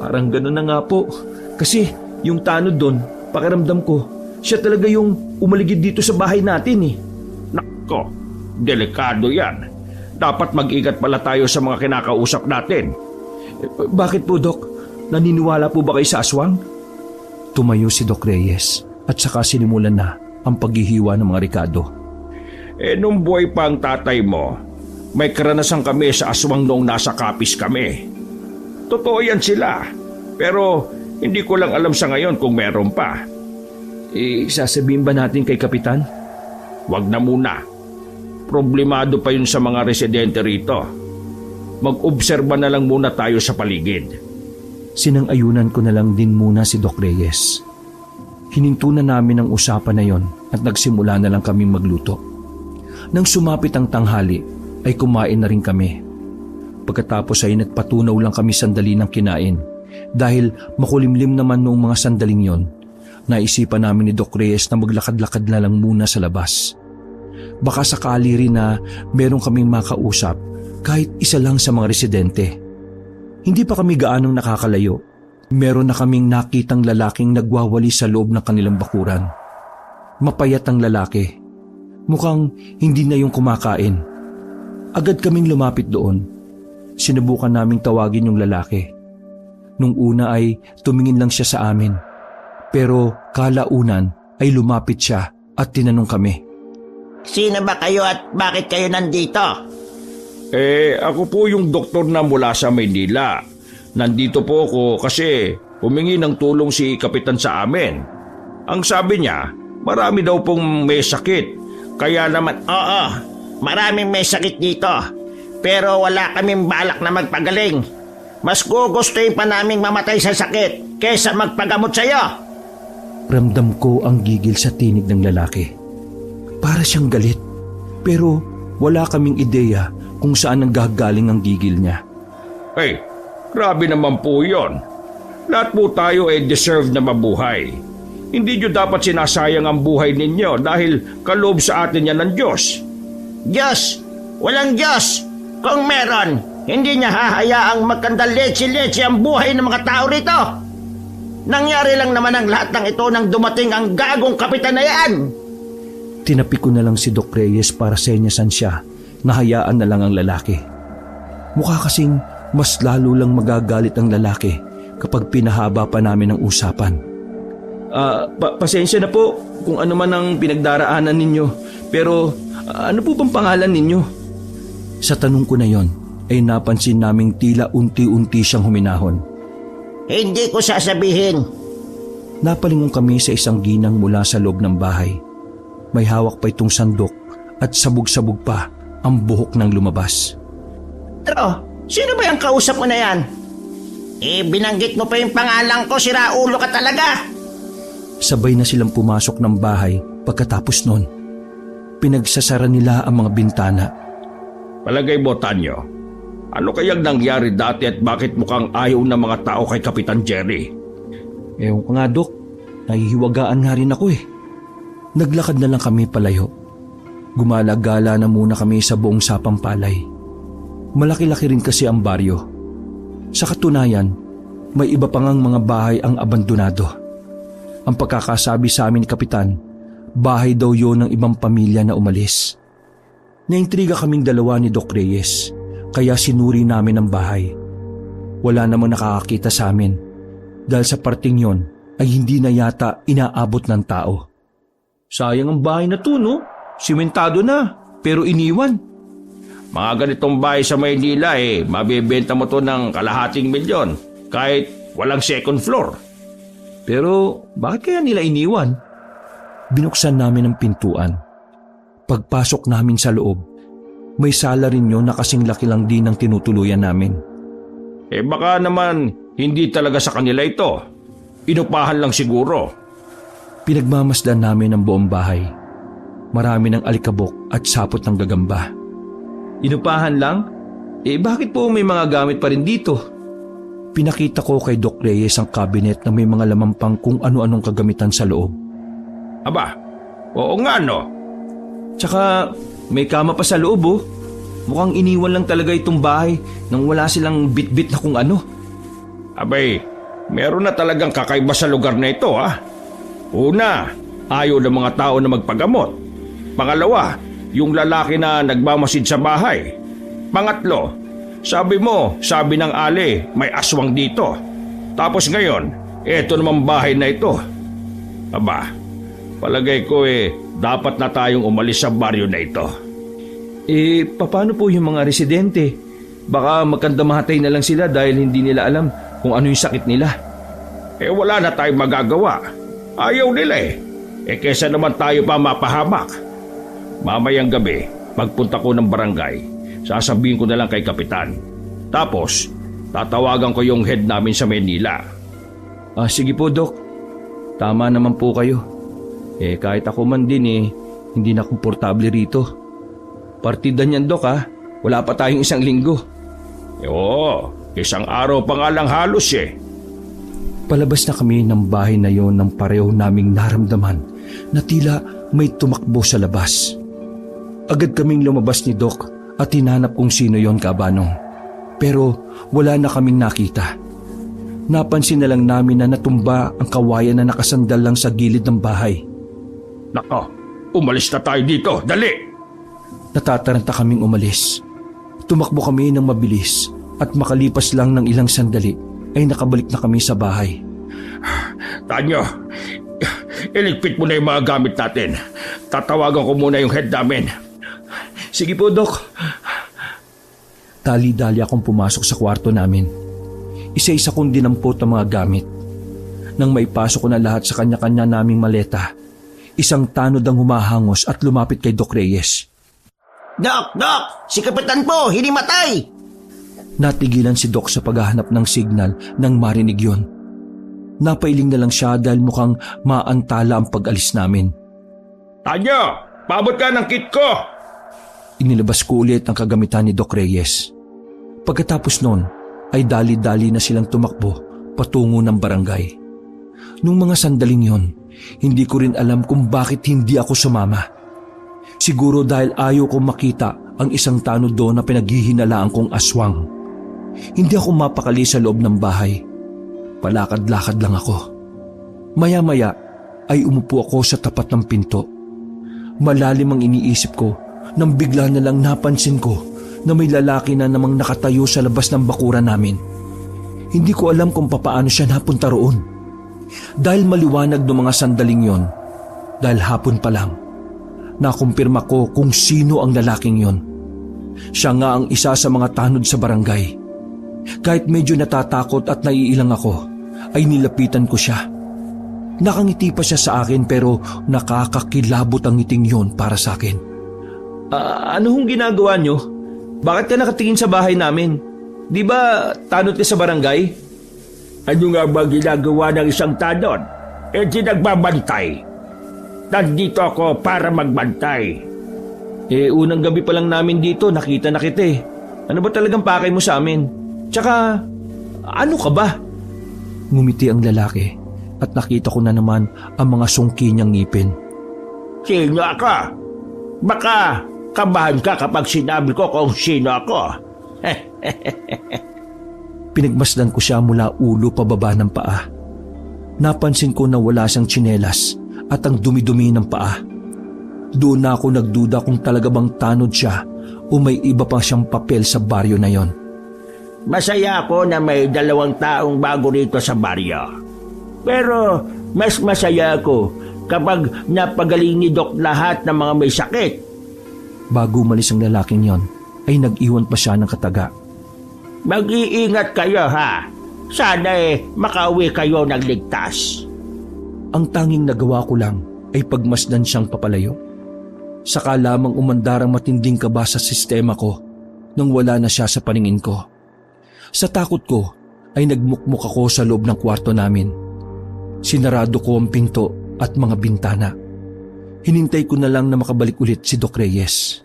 Parang gano'n na nga po. Kasi yung tanod doon, pakiramdam ko, siya talaga yung umaligid dito sa bahay natin Nako, delikado yan. Dapat mag-ingat pala tayo sa mga kinakausap natin. Bakit po, Doc? Naniniwala po ba kayo sa aswang? Tumayo si Doc Reyes at saka sinimulan na ang paghihiwa ng mga rekado. Nung buhay pa ang tatay mo, may karanasan kami sa aswang noong nasa Kapis kami. Totoo yan sila, pero hindi ko lang alam sa ngayon kung meron pa. Sasabihin ba natin kay Kapitan? Wag na muna. Problemado pa yun sa mga residente rito. Mag-obserba na lang muna tayo sa paligid. Sinang-ayunan ko na lang din muna si Doc Reyes. Hininto na namin ang usapan na yon at nagsimula na lang kaming magluto. Nang sumapit ang tanghali, ay kumain na rin kami. Pagkatapos ay nagpatunaw lang kami sandali ng kinain. Dahil makulimlim naman noong mga sandaling yon, naisipan namin ni Doc Reyes na maglakad-lakad na lang muna sa labas. Baka sakali rin na meron kaming makausap kahit isa lang sa mga residente. Hindi pa kami gaanong nakakalayo. Meron na kaming nakitang lalaking nagwawali sa loob ng kanilang bakuran. Mapayat ang lalaki. Mukhang hindi na yung kumakain. Agad kaming lumapit doon. Sinubukan naming tawagin yung lalaki. Nung una ay tumingin lang siya sa amin. Pero kalaunan ay lumapit siya at tinanong kami. Sino ba kayo at bakit kayo nandito? Ako po yung doktor na mula sa Maynila. Nandito po ako kasi humingi ng tulong si Kapitan sa amin. Ang sabi niya, marami daw pong may sakit. Kaya naman, Oo, maraming may sakit dito. Pero wala kaming balak na magpagaling. Mas gugustuhin pa naming mamatay sa sakit kaysa magpagamot sa'yo. Ramdam ko ang gigil sa tinig ng lalaki. Para siyang galit. Pero wala kaming ideya kung saan nanggagaling ang gigil niya. grabe naman po yun. Lahat po tayo deserve na mabuhay. Hindi nyo dapat sinasayang ang buhay ninyo dahil kaloob sa atin yan ng Diyos. Diyos! Walang Diyos! Kung meron, hindi niya hahayaang magkandaletse-letse ang buhay ng mga tao rito. Nangyari lang naman ang lahat ng ito nang dumating ang gagong kapitan na yan. Tinapi ko na lang si Doc Reyes para senyasan siya na hayaan na lang ang lalaki. Mukha kasing mas lalo lang magagalit ang lalaki kapag pinahaba pa namin ang usapan. Pasensya na po kung ano man ang pinagdaraanan ninyo. Pero ano po bang pangalan ninyo? Sa tanong ko na yon ay napansin naming tila unti-unti siyang huminahon. Hindi ko sasabihin. Napalingon kami sa isang ginang mula sa loob ng bahay. May hawak pa itong sandok at sabog-sabog pa ang buhok ng lumabas. Pero, sino ba yung kausap mo na yan? Binanggit mo pa yung pangalan ko, siraulo ka talaga. Sabay na silang pumasok ng bahay pagkatapos nun. Pinagsasara nila ang mga bintana. Palagay mo, Tanyo, ano kayang nangyari dati at bakit mukhang ayaw ng mga tao kay Kapitan Jerry? Ewan ko nga, Dok. Nahihiwagaan nga rin ako eh. Naglakad na lang kami palayo. Gumala-gala na muna kami sa buong Sapampalay. Malaki-laki rin kasi ang baryo. Sa katunayan, may iba pang mga bahay ang abandonado. Ang pagkakasabi sa amin ni Kapitan, bahay daw yon ng ibang pamilya na umalis. Naintriga kaming dalawa ni Doc Reyes, kaya sinuri namin ang bahay. Wala namang nakakakita sa amin, dahil sa parting yon ay hindi na yata inaabot ng tao. Sayang ang bahay na to, no? Simentado na, pero iniwan. Mga ganitong bahay sa Maynila mabibenta mo to ng $250,000 kahit walang second floor. Pero bakit kaya nila iniwan? Binuksan namin ang pintuan. Pagpasok namin sa loob, may sala rin yun na kasing laki lang din ang tinutuluyan namin. Baka naman hindi talaga sa kanila ito. Inupahan lang siguro. Pinagmamasdan namin ang buong bahay. Marami ng alikabok at sapot ng gagamba. Inupahan lang? Bakit po may mga gamit pa rin dito? Pinakita ko kay Doc Reyes ang cabinet na may mga laman pang kung ano-anong kagamitan sa loob. Aba, oo nga no. Tsaka may kama pa sa loob oh. Mukhang iniwan lang talaga itong bahay nang wala silang bit-bit na kung ano. Abay, meron na talagang kakaiba sa lugar na ito Una, ayaw ng mga tao na magpagamot. Pangalawa, yung lalaki na nagmamasid sa bahay. Pangatlo, sabi ng Ali, may aswang dito. Tapos ngayon, eto namang bahay na ito. Aba, palagay ko dapat na tayong umalis sa baryo na ito. Paano po yung mga residente? Baka magkandamahatay na lang sila dahil hindi nila alam kung ano yung sakit nila. Wala na tayong magagawa. Ayaw nila kesa naman tayo pa mapahamak. Mamayang gabi, pagpunta ko ng barangay, sasabihin ko na lang kay Kapitan. Tapos, tatawagan ko yung head namin sa Manila. Sige po, Doc. Tama naman po kayo. Kahit ako man din hindi na komportable rito. Partida niyan, Doc Wala pa tayong 1 linggo. Oo, 1 araw pa nga lang halos Palabas na kami ng bahay na yon nang pareho naming naramdaman na tila may tumakbo sa labas. Agad kaming lumabas ni Doc at hinanap kung sino yon, Kabanong. Pero wala na kaming nakita. Napansin na lang namin na natumba ang kawayan na nakasandal lang sa gilid ng bahay. Nako, umalis na tayo dito, dali! Natataranta kaming umalis. Tumakbo kami ng mabilis at makalipas lang ng ilang sandali ay nakabalik na kami sa bahay. Tanyo, iligpit mo na yung mga gamit natin. Tatawagan ko muna yung head namin. Sige po, Doc. Dali-dali akong pumasok sa kwarto namin. Isa-isa kong dinampot ang mga gamit. Nang maipasok ko na lahat sa kanya-kanya naming maleta, isang tanod ang humahangos at lumapit kay Doc Reyes. Doc! Si Kapitan po, hinimatay! Natigilan si Doc sa paghahanap ng signal nang marinig yon. Napailing na lang siya dahil mukhang maantala ang pag-alis namin. Tanyo, paabot ka ng kit ko! Inilabas ko ulit ang kagamitan ni Doc Reyes. Pagkatapos nun, ay dali-dali na silang tumakbo patungo ng barangay. Nung mga sandaling yon, hindi ko rin alam kung bakit hindi ako sumama. Siguro dahil ayaw kong makita ang isang tanod doon na pinaghihinalaan kong aswang. Hindi ako mapakali sa loob ng bahay. Palakad-lakad lang ako. Maya-maya ay umupo ako sa tapat ng pinto. Malalim ang iniisip ko nang bigla na lang napansin ko na may lalaki na namang nakatayo sa labas ng bakuran namin. Hindi ko alam kung papaano siya napunta roon. Dahil maliwanag ng mga sandaling yon, dahil hapon pa lang, nakumpirma ko kung sino ang lalaking yon. Siya nga ang isa sa mga tanod sa barangay. Kahit medyo natatakot at naiilang ako, ay nilapitan ko siya. Nakangiti pa siya sa akin pero nakakakilabot ang ngiting yon para sa akin. Ano hong ginagawa nyo? Bakit ka nakatingin sa bahay namin? Di ba tanod ka sa barangay? Ano nga ba ginagawa ng isang tanod? Di nagbabantay. Nandito ako para magbantay. Unang gabi pa lang namin dito, nakita na kita eh. Ano ba talagang pakay mo sa amin? Tsaka, ano ka ba? Ngumiti ang lalaki at nakita ko na naman ang mga sungki niyang ngipin. Sino ako? Baka kabahan ka kapag sinabi ko kung sino ako. Pinagmasdan ko siya mula ulo pababa ng paa. Napansin ko na wala siyang tsinelas at ang dumi-dumi ng paa. Doon na ako nagduda kung talaga bang tanod siya o may iba pa siyang papel sa baryo na yon. Masaya ako na may 2 taong bago rito sa baryo. Pero mas masaya ako kapag napagaling ni Doc lahat ng mga may sakit. Bago umalis ang lalaking yon, ay nag-iwan pa siya ng kataga. Mag-iingat kayo ha. Sana makauwi kayo ng ligtas. Ang tanging nagawa ko lang ay pagmasdan siyang papalayo. Saka lamang umandar ang matinding kaba sa sistema ko nang wala na siya sa paningin ko. Sa takot ko ay nagmukmuk ako sa loob ng kwarto namin. Sinarado ko ang pinto at mga bintana. Hinintay ko na lang na makabalik ulit si Doc Reyes.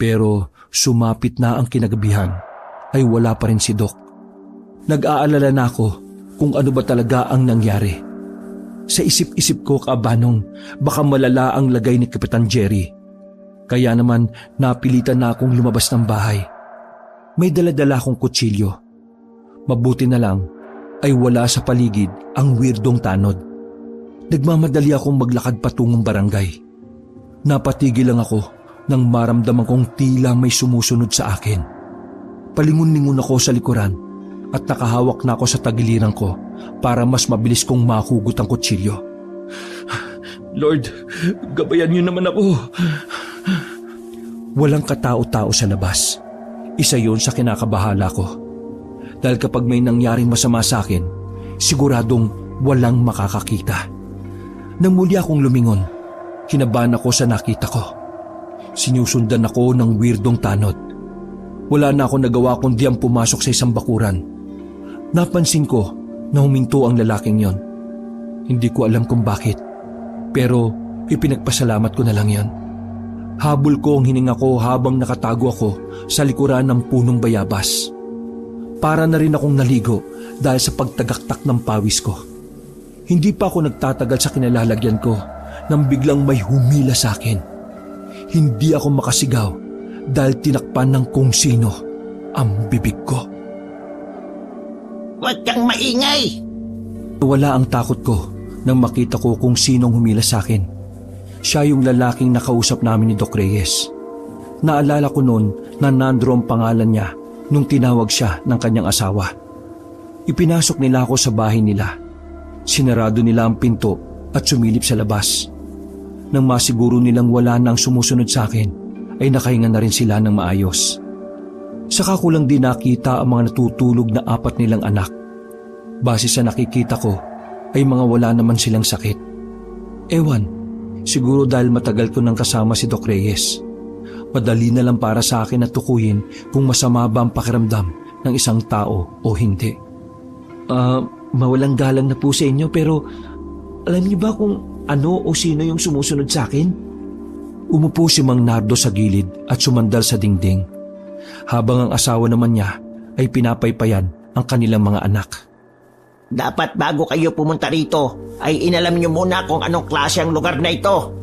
Pero sumapit na ang kinagabihan ay wala pa rin si Doc. Nag-aalala na ako kung ano ba talaga ang nangyari. Sa isip-isip ko kaabanong baka malala ang lagay ni Kapitan Jerry. Kaya naman napilitan na akong lumabas ng bahay. May dala-dala akong kutsilyo. Mabuti na lang ay wala sa paligid ang weirdong tanod. Nagmamadali akong maglakad patungong barangay. Napatigil lang ako nang maramdaman kong tila may sumusunod sa akin. Palingon-lingon ako sa likuran at nakahawak na ako sa tagiliran ko para mas mabilis kong mahugot ang kutsilyo. Lord, gabayan niyo naman ako. Walang katao-tao sa labas. Isa yon sa kinakabahala ko. Dahil kapag may nangyaring masama sa akin, siguradong walang makakakita. Nang muli akong lumingon, kinabahan ako sa nakita ko. Sinusundan ako ng weirdong tanod. Wala na ako nagawa kundi ang pumasok sa isang bakuran. Napansin ko na huminto ang lalaking yon. Hindi ko alam kung bakit, pero ipinagpasalamat ko na lang yon. Habol ko ang hininga ko habang nakatago ako sa likuran ng punong bayabas. Para na rin akong naligo dahil sa pagtagaktak ng pawis ko. Hindi pa ako nagtatagal sa kinalalagyan ko nang biglang may humila sa akin. Hindi ako makasigaw dahil tinakpan ng kung sino ang bibig ko. Huwag kang maingay! Wala ang takot ko nang makita ko kung sinong humila sa akin. Siya yung lalaking nakausap namin ni Doc Reyes. Naalala ko noon na Nandro ang pangalan niya nung tinawag siya ng kanyang asawa. Ipinasok nila ako sa bahay nila. Sinarado nila ang pinto at sumilip sa labas. Nang masiguro nilang wala nang sumusunod sa akin, ay nakahinga na rin sila ng maayos. Saka ko lang din nakita ang mga natutulog na 4 nilang anak. Base sa nakikita ko, ay mga wala naman silang sakit. Ewan, siguro dahil matagal ko nang kasama si Doc Reyes. Madali na lang para sa akin na tukuyin kung masama ba ang pakiramdam ng isang tao o hindi. Mawalang galang na po sa inyo pero alam niyo ba kung ano o sino yung sumusunod sa akin? Umupo si Mang Nardo sa gilid at sumandal sa dingding. Habang ang asawa naman niya ay pinapaypayan ang kanilang mga anak. Dapat bago kayo pumunta rito ay inalam niyo muna kung anong klase ang lugar na ito.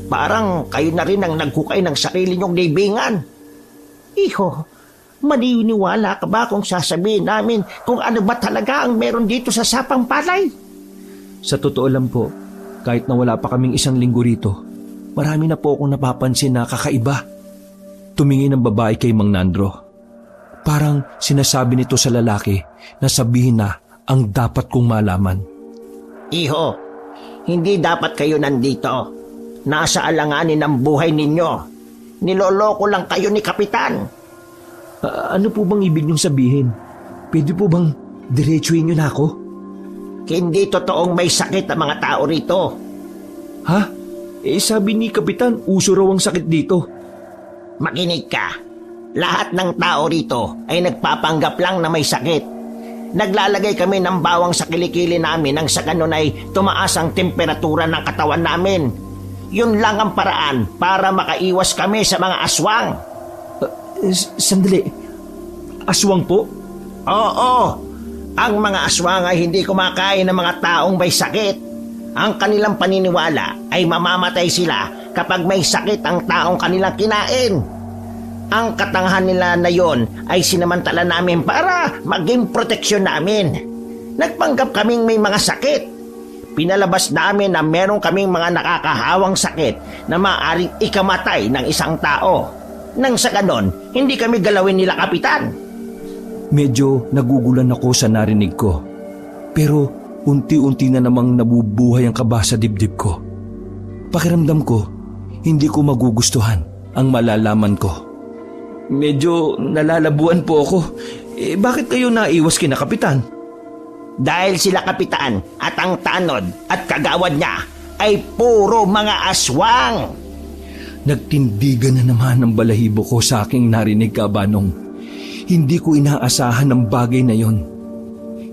Parang kayo na rin ang naghukay ng sarili niyong libingan. Iho, maniniwala ka ba kung sasabihin namin kung ano ba talaga ang meron dito sa Sapang Palay? Sa totoo lang po, kahit na wala pa kaming 1 linggo rito, marami na po akong napapansin na kakaiba. Tumingin ang babae kay Mang Nandro. Parang sinasabi nito sa lalaki na sabihin na ang dapat kong malaman. Iho, hindi dapat kayo nandito. Nasa alanganin ang buhay ninyo. Niloloko lang kayo ni Kapitan. Ano po bang ibig niyong sabihin? Pwede po bang diretsuhin niyo na ako? Hindi totoong may sakit ang mga tao rito. Ha? Sabi ni Kapitan, uso raw ang sakit dito. Makinig ka. Lahat ng tao rito ay nagpapanggap lang na may sakit. Naglalagay kami ng bawang sa kilikili namin nang sa ganun ay tumaas ang temperatura ng katawan namin. Yun lang ang paraan para makaiwas kami sa mga aswang. Sandali. Aswang po? Oo. Ang mga aswang ay hindi kumakain ng mga taong may sakit. Ang kanilang paniniwala ay mamamatay sila kapag may sakit ang taong kanilang kinain. Ang katanghan nila na yon ay sinamantala namin para maging proteksyon namin. Nagpanggap kaming may mga sakit. Pinalabas namin na meron kaming mga nakakahawang sakit na maaaring ikamatay ng isang tao. Nang sa ganon, hindi kami galawin nila, Kapitan. Medyo nagugulan ako sa narinig ko. Pero unti-unti na namang nabubuhay ang kaba sa dibdib ko. Pakiramdam ko, hindi ko magugustuhan ang malalaman ko. Medyo nalalabuan po ako. Bakit kayo naiwas kina Kapitan? Dahil sila Kapitan at ang tanod at kagawad niya ay puro mga aswang. Nagtindigan na naman ang balahibo ko sa aking narinig, Kabanong. Hindi ko inaasahan ang bagay na yon.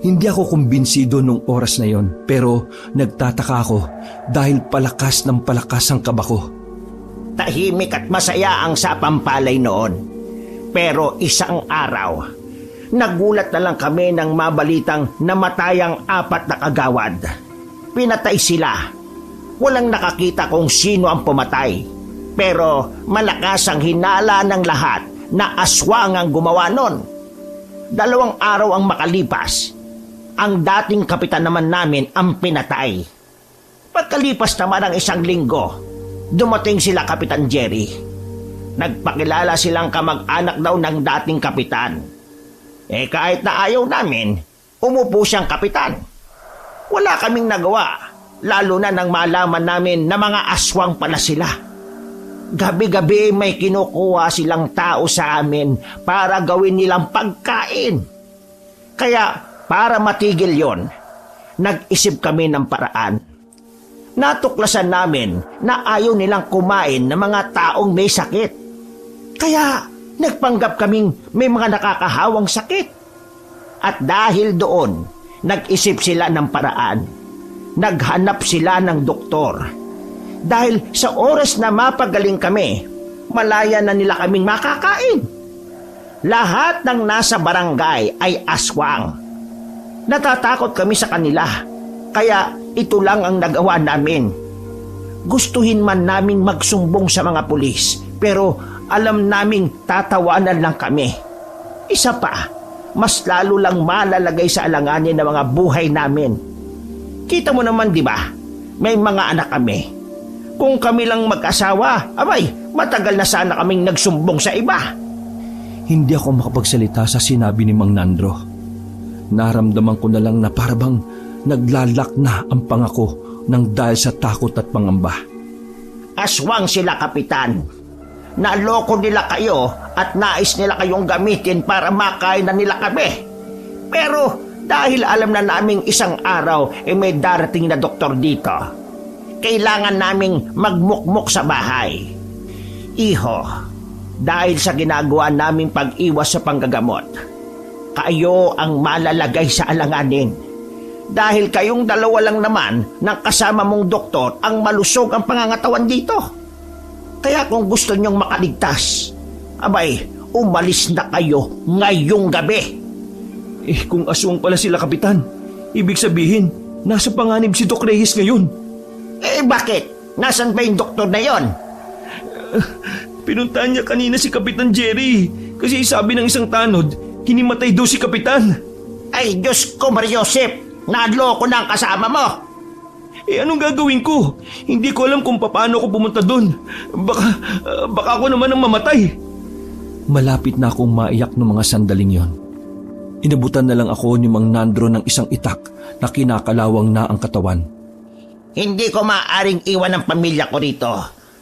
Hindi ako kumbinsido nung oras na yon, pero nagtataka ako dahil palakas ng palakas ang kaba ko. Tahimik at masaya ang sapampalay noon. Pero isang araw, nagulat na lang kami nang mabalitang namatay ang 4 na kagawad. Pinatay sila. Walang nakakita kung sino ang pumatay. Pero malakas ang hinala ng lahat na aswang ang gumawa nun. 2 araw ang makalipas. Ang dating kapitan naman namin ang pinatay. Pagkalipas naman ng 1 linggo, dumating sila Kapitan Jerry. Nagpakilala silang kamag-anak daw ng dating kapitan. Kahit na ayaw namin, umupo siyang kapitan. Wala kaming nagawa, lalo na nang malaman namin na mga aswang pala sila. Gabi-gabi may kinukuha silang tao sa amin para gawin nilang pagkain. Kaya para matigil yon, nag-isip kami ng paraan. Natuklasan namin na ayaw nilang kumain ng mga taong may sakit. Kaya nagpanggap kaming may mga nakakahawang sakit. At dahil doon, nag-isip sila ng paraan. Naghanap sila ng doktor. Dahil sa oras na mapagaling kami, malaya na nila kaming makakain. Lahat ng nasa barangay ay aswang. Natatakot kami sa kanila, kaya ito lang ang nagawa namin. Gustuhin man naming magsumbong sa mga pulis, pero alam naming tatawanan lang kami. Isa pa, mas lalo lang malalagay sa alanganin ng mga buhay namin. Kita mo naman, di ba? May mga anak kami. Kung kami lang mag-asawa, abay, matagal na sana kaming nagsumbong sa iba. Hindi ako makapagsalita sa sinabi ni Mang Nandro. Naramdaman ko na lang na parabang naglalak na ang pangako ng dahil sa takot at pangamba. Aswang sila, Kapitan. Naloko nila kayo at nais nila kayong gamitin para makain na nila kami. Pero dahil alam na naming isang araw may darating na doktor dito, kailangan naming magmukmok sa bahay. Iho, dahil sa ginagawa naming pag-iwas sa panggagamot, kayo ang malalagay sa alanganin. Dahil kayong 2 lang naman ng kasama mong doktor ang malusog ang pangangatawan dito. Kaya kung gusto nyong makaligtas, abay, umalis na kayo ngayong gabi. Kung aswang pala sila, Kapitan, ibig sabihin, nasa panganib si Doc Reyes ngayon. Bakit? Nasaan ba yung doktor na yon? Pinuntahan niya kanina si Kapitan Jerry kasi sabi ng isang tanod, hinimatay daw si Kapitan. Ay, Diyos ko, Mariosep, naloko na ang kasama mo. Anong gagawin ko? Hindi ko alam kung paano ako pumunta doon. Baka ako naman ang mamatay. Malapit na akong maiyak ng mga sandaling yon. Inabutan na lang ako ni Mang Nandro ng isang itak na kinakalawang na ang katawan. Hindi ko maaaring iwan ang pamilya ko rito.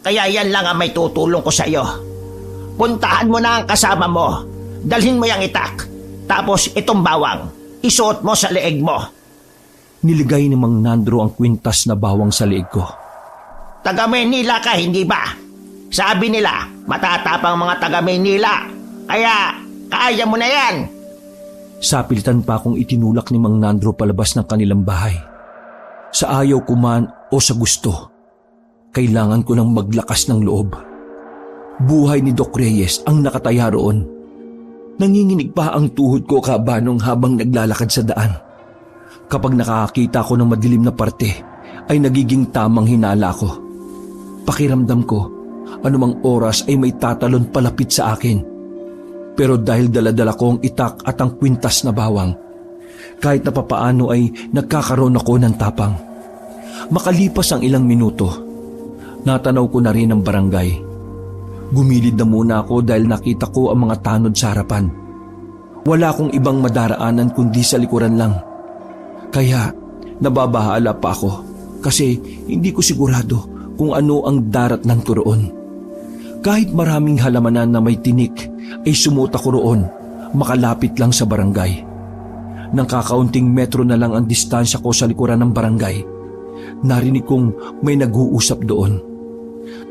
Kaya yan lang ang may tutulong ko sa iyo. Puntahan mo na ang kasama mo. Dalhin mo yung itak. Tapos itong bawang, isuot mo sa leeg mo. Niligay ni Mang Nandro ang kwintas na bawang sa leeg ko. Taga Maynila ka, hindi ba? Sabi nila, matatapang mga taga Maynila. Kaya, kaya mo na yan. Sapilitan pa akong itinulak ni Mang Nandro palabas ng kanilang bahay. Sa ayaw ko man o sa gusto, kailangan ko ng maglakas ng loob. Buhay ni Doc Reyes ang nakataya roon. Nanginginig pa ang tuhod ko kabanong habang naglalakad sa daan. Kapag nakakita ko ng madilim na parte, ay nagiging tamang hinala ko. Pakiramdam ko, anumang oras ay may tatalon palapit sa akin. Pero dahil daladala ko ang itak at ang kwintas na bawang, kahit na papaano ay nagkakaroon ako ng tapang. Makalipas ang ilang minuto, natanaw ko na rin ang barangay. Gumilid na muna ako dahil nakita ko ang mga tanod sa harapan. Wala akong ibang madaraanan kundi sa likuran lang. Kaya nababahala pa ako kasi hindi ko sigurado kung ano ang daratnan ko roon. Kahit maraming halamanan na may tinik ay sumuot ako roon, makalapit lang sa barangay. Nang kakaunting metro na lang ang distansya ko sa likuran ng barangay, narinig kong may nag-uusap doon.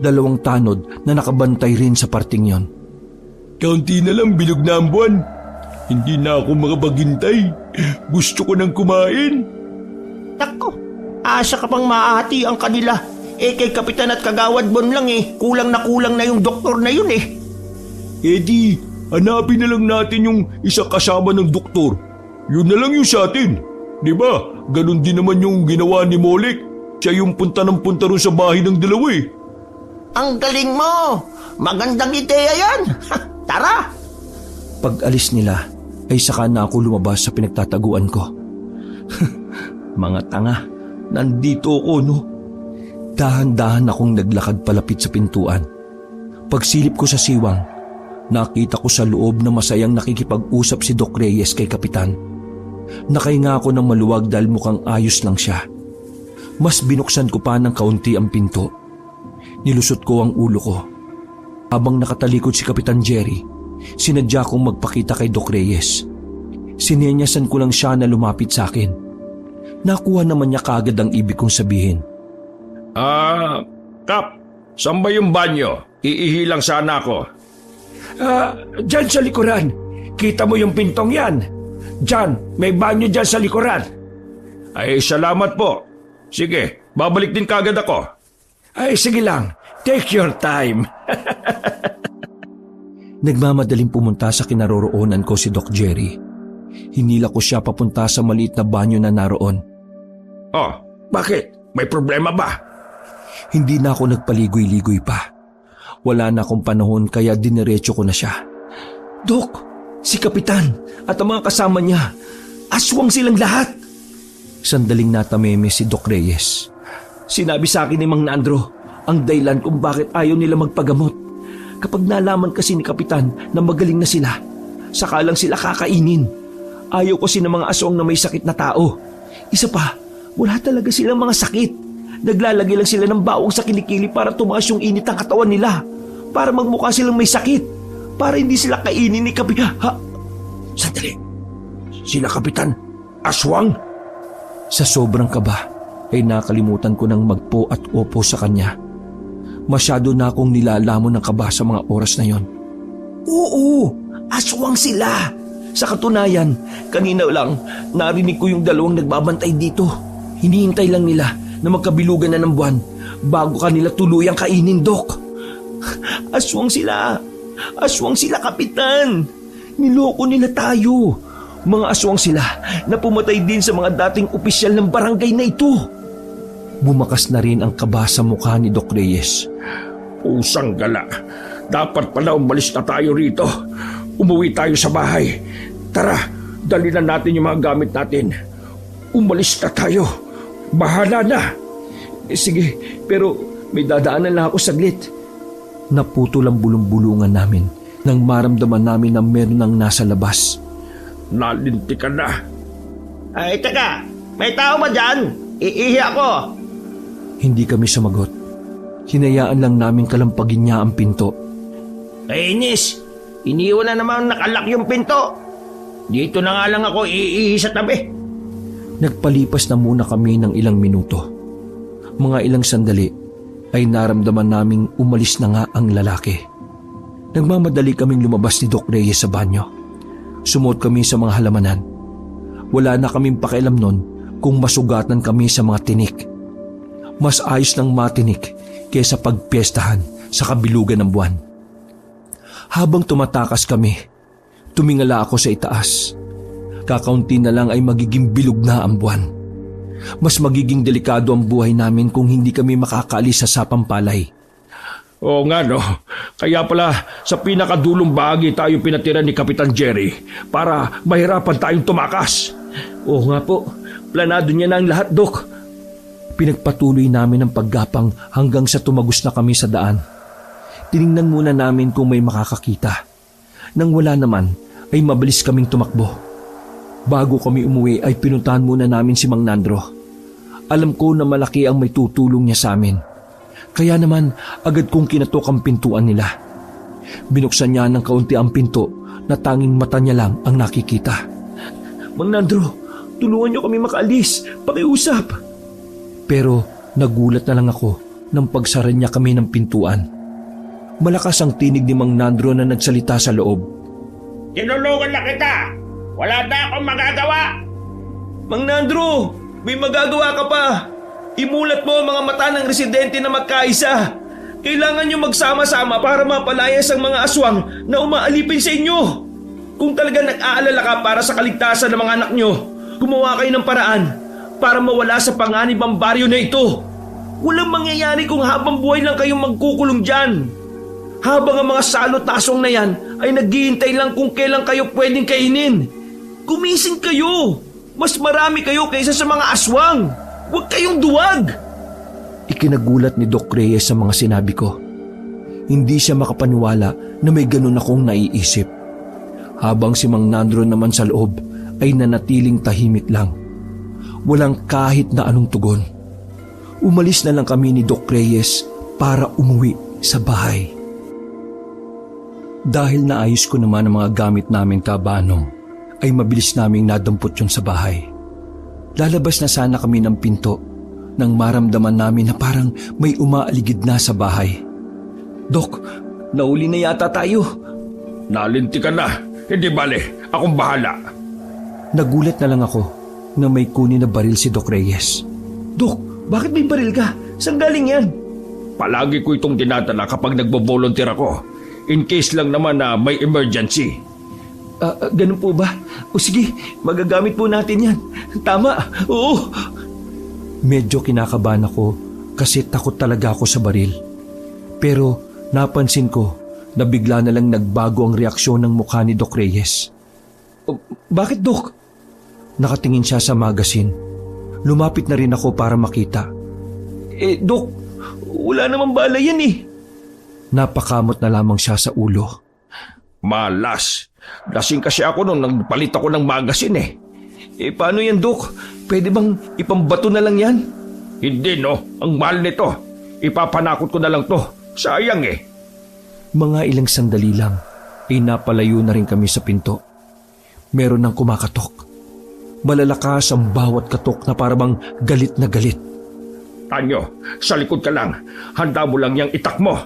2 tanod na nakabantay rin sa parting yon. Kaunti na lang bilog na ang buwan. Hindi na ako makapaghintay. Gusto ko nang kumain. Tako, asa ka pang maahati ang kanila. Kay Kapitan at Kagawad Bon lang kulang na yung doktor na yun Eddie, hanapin na lang natin yung isa kasama ng doktor. Yun na lang yung sa atin. Di ba? Ganon din naman yung ginawa ni Molek. Siya yung punta ng punta ron sa bahay ng dalawa Ang galing mo! Magandang ideya yan! Tara! Pag-alis nila ay saka na ako lumabas sa pinagtataguan ko. Mga tanga, nandito ako no. Dahan-dahan akong naglakad palapit sa pintuan. Pagsilip ko sa siwang, nakita ko sa loob na masayang nakikipag-usap si Doc Reyes kay Kapitan. Nakahinga ako ng maluwag dahil mukhang ayos lang siya. Mas binuksan ko pa ng kaunti ang pinto. Nilusot ko ang ulo ko. Habang nakatalikod si Kapitan Jerry, sinadya kong magpakita kay Doc Reyes. Sinenyasan ko lang siya na lumapit sa akin. Nakuha naman niya kaagad ang ibig kong sabihin. Kap, saan ba yung banyo? Iihi lang sana ako. Diyan sa likuran. Kita mo yung pintong yan. Diyan, may banyo diyan sa likuran. Ay, salamat po. Sige, babalik din kagad ako. Ay, sige lang. Take your time. Nagmamadaling pumunta sa kinaroroonan ko si Doc Jerry. Hinila ko siya papunta sa maliit na banyo na naroon. Oh, bakit? May problema ba? Hindi na ako nagpaligoy-ligoy pa. Wala na akong panahon kaya diniretso ko na siya. Dok, si Kapitan at ang mga kasama niya, aswang silang lahat. Sandaling natameme si Doc Reyes. Sinabi sa akin ni Mang Nandro ang dahilan kung bakit ayaw nila magpagamot. Kapag nalaman kasi ni Kapitan na magaling na sila, saka lang sila kakainin. Ayaw kasi ng mga aswang na may sakit na tao. Isa pa, wala talaga silang mga sakit. Naglalagay lang sila ng bawang sa kilikili para tumaas yung init ng katawan nila. Para magmukha silang may sakit. Para hindi sila kainin ni Kapitan. Sandali. Sila Kapitan? Aswang? Sa sobrang kaba, ay nakalimutan ko ng magpo at opo sa kanya. Masyado na akong nilalamon ng kaba sa mga oras na yon. Oo, aswang sila. Sa katunayan, kanina lang narinig ko yung 2 nagbabantay dito. Hinihintay lang nila na magkabilugan na ng buwan bago kanila tuluyang kainin, Dok. Aswang sila. Aswang sila, Kapitan. Niloko nila tayo. Mga aswang sila na pumatay din sa mga dating opisyal ng barangay na ito. Bumakas na rin ang kaba sa mukha ni Doc Reyes. Pusang gala. Dapat pala umalis na tayo rito. Umuwi tayo sa bahay. Tara, dali na natin yung mga gamit natin. Umalis na tayo. Bahala na. Sige, pero may dadaanan lang ako saglit. Naputol ang bulong-bulungan namin nang maramdaman namin na meron nang nasa labas. Nalinti ka na. Ay, teka, may tao ba dyan? Iihi ako. Hindi kami sumagot. Hinayaan lang namin kalampagin niya ang pinto. Kainis, iniwan na naman nakalak yung pinto. Dito na nga lang ako iihi sa tabi. Nagpalipas na muna kami ng ilang minuto. Mga ilang sandali ay naramdaman naming umalis na nga ang lalaki. Nagmamadali kaming lumabas ni Doc Reyes sa banyo. Sumuot kami sa mga halamanan. Wala na kaming pakialam nun kung masugatan kami sa mga tinik. Mas ayos lang matinik kaysa pagpiestahan sa kabilugan ng buwan. Habang tumatakas kami, tumingala ako sa itaas. Kakaunti na lang ay magiging bilog na ang buwan. Mas magiging delikado ang buhay namin kung hindi kami makakaalis sa sapang palay. Oo nga no, kaya pala sa pinakadulong bahagi tayo pinatira ni Kapitan Jerry para mahirapan tayong tumakas. Oo nga po, planado niya na ang lahat, Dok. Pinagpatuloy namin ang paggapang hanggang sa tumagos na kami sa daan. Tiningnan muna namin kung may makakakita. Nang wala naman, ay mabilis kaming tumakbo. Bago kami umuwi ay pinuntahan muna namin si Mang Nandro. Alam ko na malaki ang may tutulong niya sa amin. Kaya naman agad kong kinatok ang pintuan nila. Binuksan niya ng kaunti ang pinto na tanging mata niya lang ang nakikita. Mang Nandro, tulungan niyo kami makaalis. Pakiusap. Pero nagulat na lang ako nang pagsara niya kami ng pintuan. Malakas ang tinig ni Mang Nandro na nagsalita sa loob. Tinulungan na kita. Wala na akong magagawa. Mang Nandro, may magagawa ka pa. Imulat mo ang mga mata ng residente na magkaisa. Kailangan niyo magsama-sama para mapalayas ang mga aswang na umaalipin sa inyo. Kung talaga nag-aalala ka para sa kaligtasan ng mga anak niyo, gumawa kayo ng paraan para mawala sa panganib ang baryo na ito. Walang mangyayari kung habang buhay lang kayong magkukulong dyan. Habang ang mga salot na aswang na yan ay naghihintay lang kung kailan kayo pwedeng kainin. Gumising kayo! Mas marami kayo kaysa sa mga aswang! Huwag kayong duwag! Ikinagulat ni Doc Reyes sa mga sinabi ko. Hindi siya makapaniwala na may ganun akong naiisip. Habang si Mang Nandro naman sa loob ay nanatiling tahimik lang. Walang kahit na anong tugon. Umalis na lang kami ni Doc Reyes para umuwi sa bahay. Dahil naayos ko naman ang mga gamit namin kabanong, ay mabilis naming nadampot yun sa bahay. Lalabas na sana kami ng pinto nang maramdaman namin na parang may umaaligid na sa bahay. Dok, nauli na yata tayo. Nalinti ka na. Hindi bale, akong bahala. Nagulat na lang ako na may kunin na baril si Doc Reyes. Dok, bakit may baril ka? Saan galing yan? Palagi ko itong dinadala kapag nagbo-volunteer ako. In case lang naman na may emergency. Ganun po ba? O sige, magagamit po natin yan. Tama, oo. Medyo kinakabahan ako kasi takot talaga ako sa baril. Pero napansin ko na bigla na lang nagbago ang reaksyon ng mukha ni Doc Reyes. Bakit, Dok? Nakatingin siya sa magazine. Lumapit na rin ako para makita. Dok, wala namang bala yan eh. Napakamot na lamang siya sa ulo. Malas. Lasing kasi ako nung nagpalit ako ng magazine Paano yan, Dok? Pwede bang ipambato na lang yan? Hindi no, ang mahal nito. Ipapanakot ko na lang to. Sayang Mga ilang sandali lang ay napalayo na rin kami sa pinto. Meron nang kumakatok. Malalakas ang bawat katok na parang galit na galit. Tanyo, sa likod ka lang. Handa mo lang yung itak mo.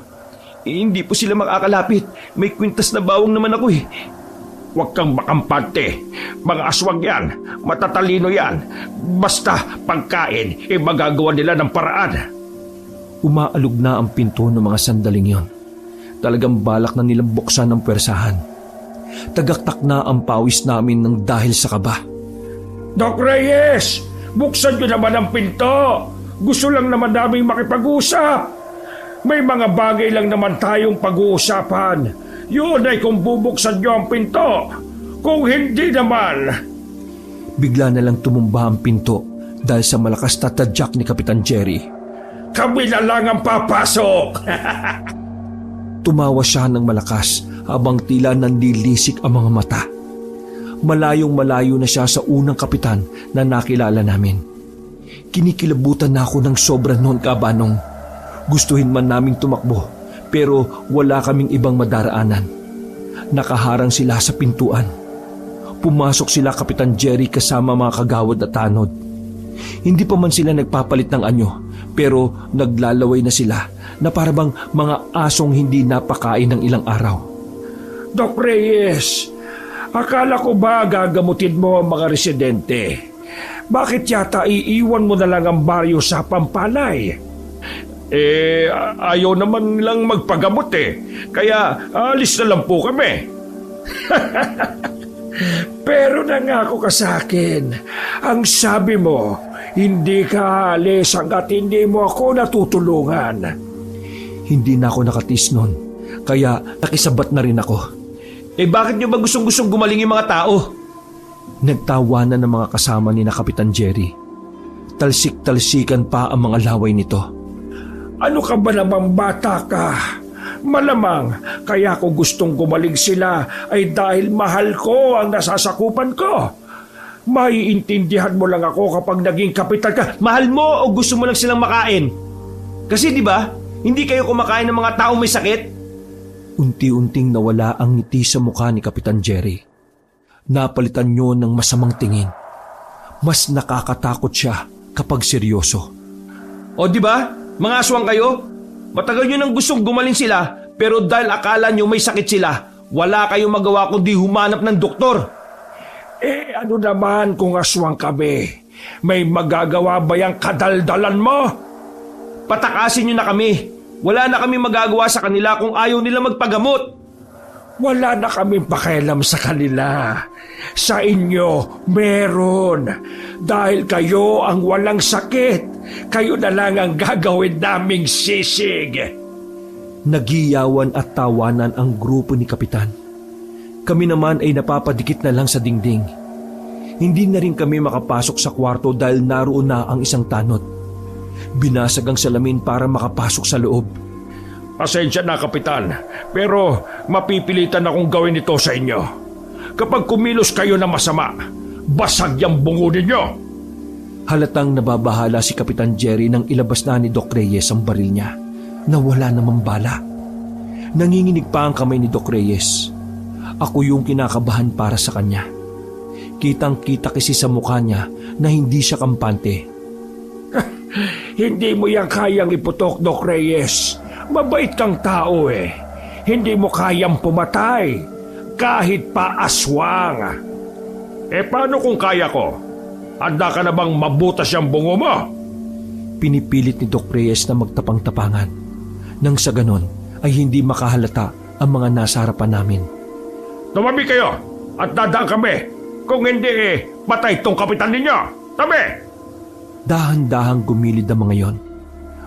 Hindi po sila makakalapit. May kwintas na bawang naman ako Huwag kang makampante. Mga aswang yan. Matatalino yan. Basta pagkain, magagawa nila ng paraan. Umaalog na ang pinto ng mga sandaling yon. Talagang balak na nilang buksan ang pwersahan. Tagaktak na ang pawis namin ng dahil sa kaba. Doc Reyes, buksan nyo naman ang pinto. Gusto lang naman namin makipag-usap. May mga bagay lang naman tayong pag-uusapan. Yun ay kung bubuksan nyo ang pinto. Kung hindi naman... Bigla na lang tumumba ang pinto dahil sa malakas na tadyak ni Kapitan Jerry. Kami na lang ang papasok! Tumawa siya ng malakas habang tila nandilisik ang mga mata. Malayong malayo na siya sa unang kapitan na nakilala namin. Kinikilabutan na ako ng sobra noon, Kabanong. Gustuhin man naming tumakbo pero wala kaming ibang madaraanan. Nakaharang sila sa pintuan. Pumasok sila Kapitan Jerry kasama mga kagawad at tanod. Hindi pa man sila nagpapalit ng anyo pero naglalaway na sila na parabang mga asong hindi napakain ng ilang araw. Doc Reyes, akala ko ba gagamutin mo ang mga residente? Bakit yata iiwan mo na lang ang baryo sa Pampalay? Ayaw naman lang magpagamot kaya alis na lang po kami. Pero nangako ka sa akin. Ang sabi mo, hindi ka alis hanggat hindi mo ako natutulungan. Hindi na ako nakatis noon, kaya nakisabat na rin ako. Bakit nyo ba gustong gumaling yung mga tao? Nagtawanan ng mga kasama ni na Kapitan Jerry. Talsik-talsikan pa ang mga laway nito. Ano ka ba namang bata ka? Malamang kaya ko gustong gumaling sila ay dahil mahal ko ang nasasakupan ko. Maiintindihan mo lang ako kapag naging kapitan ka. Mahal mo o gusto mo lang silang makain? Kasi di ba, hindi kayo kumakain ng mga tao may sakit? Unti-unting nawala ang ngiti sa mukha ni Kapitan Jerry. Napalitan niyo ng masamang tingin. Mas nakakatakot siya kapag seryoso. O di ba? Mga aswang kayo? Matagal nyo nang gustong gumaling sila pero dahil akala nyo may sakit sila, wala kayong magawa kundi humanap ng doktor. Ano naman kung aswang kami? May magagawa ba yung kadaldalan mo? Patakasin nyo na kami. Wala na kami magagawa sa kanila kung ayaw nila magpagamot. Wala na kaming pakialam sa kanila. Sa inyo, meron. Dahil kayo ang walang sakit, kayo na lang ang gagawin naming sisig. Nagiyawan at tawanan ang grupo ni Kapitan. Kami naman ay napapadikit na lang sa dingding. Hindi na rin kami makapasok sa kwarto dahil naroon na ang isang tanod. Binasag ang salamin para makapasok sa loob. Pasensya na, Kapitan, pero mapipilitan akong gawin ito sa inyo. Kapag kumilos kayo na masama, basag yung bungo ninyo. Halatang nababahala si Kapitan Jerry nang ilabas na ni Doc Reyes ang baril niya na wala namang bala. Nanginginig pa ang kamay ni Doc Reyes. Ako yung kinakabahan para sa kanya. Kitang-kita kasi sa mukha niya na hindi siya kampante. Hindi mo yan kayang iputok, Doc Reyes. Mabait kang tao Hindi mo kayang pumatay, kahit pa aswang. Paano kung kaya ko? Handa ka na bang mabutas yung bungo mo? Pinipilit ni Doc Reyes na magtapang-tapangan. Nang sa ganon ay hindi makahalata ang mga nasa harapan namin. Tumabi kayo at dadaan kami. Kung hindi patay tong kapitan ninyo. Tabi! Dahan-dahang gumilid ang mga yon.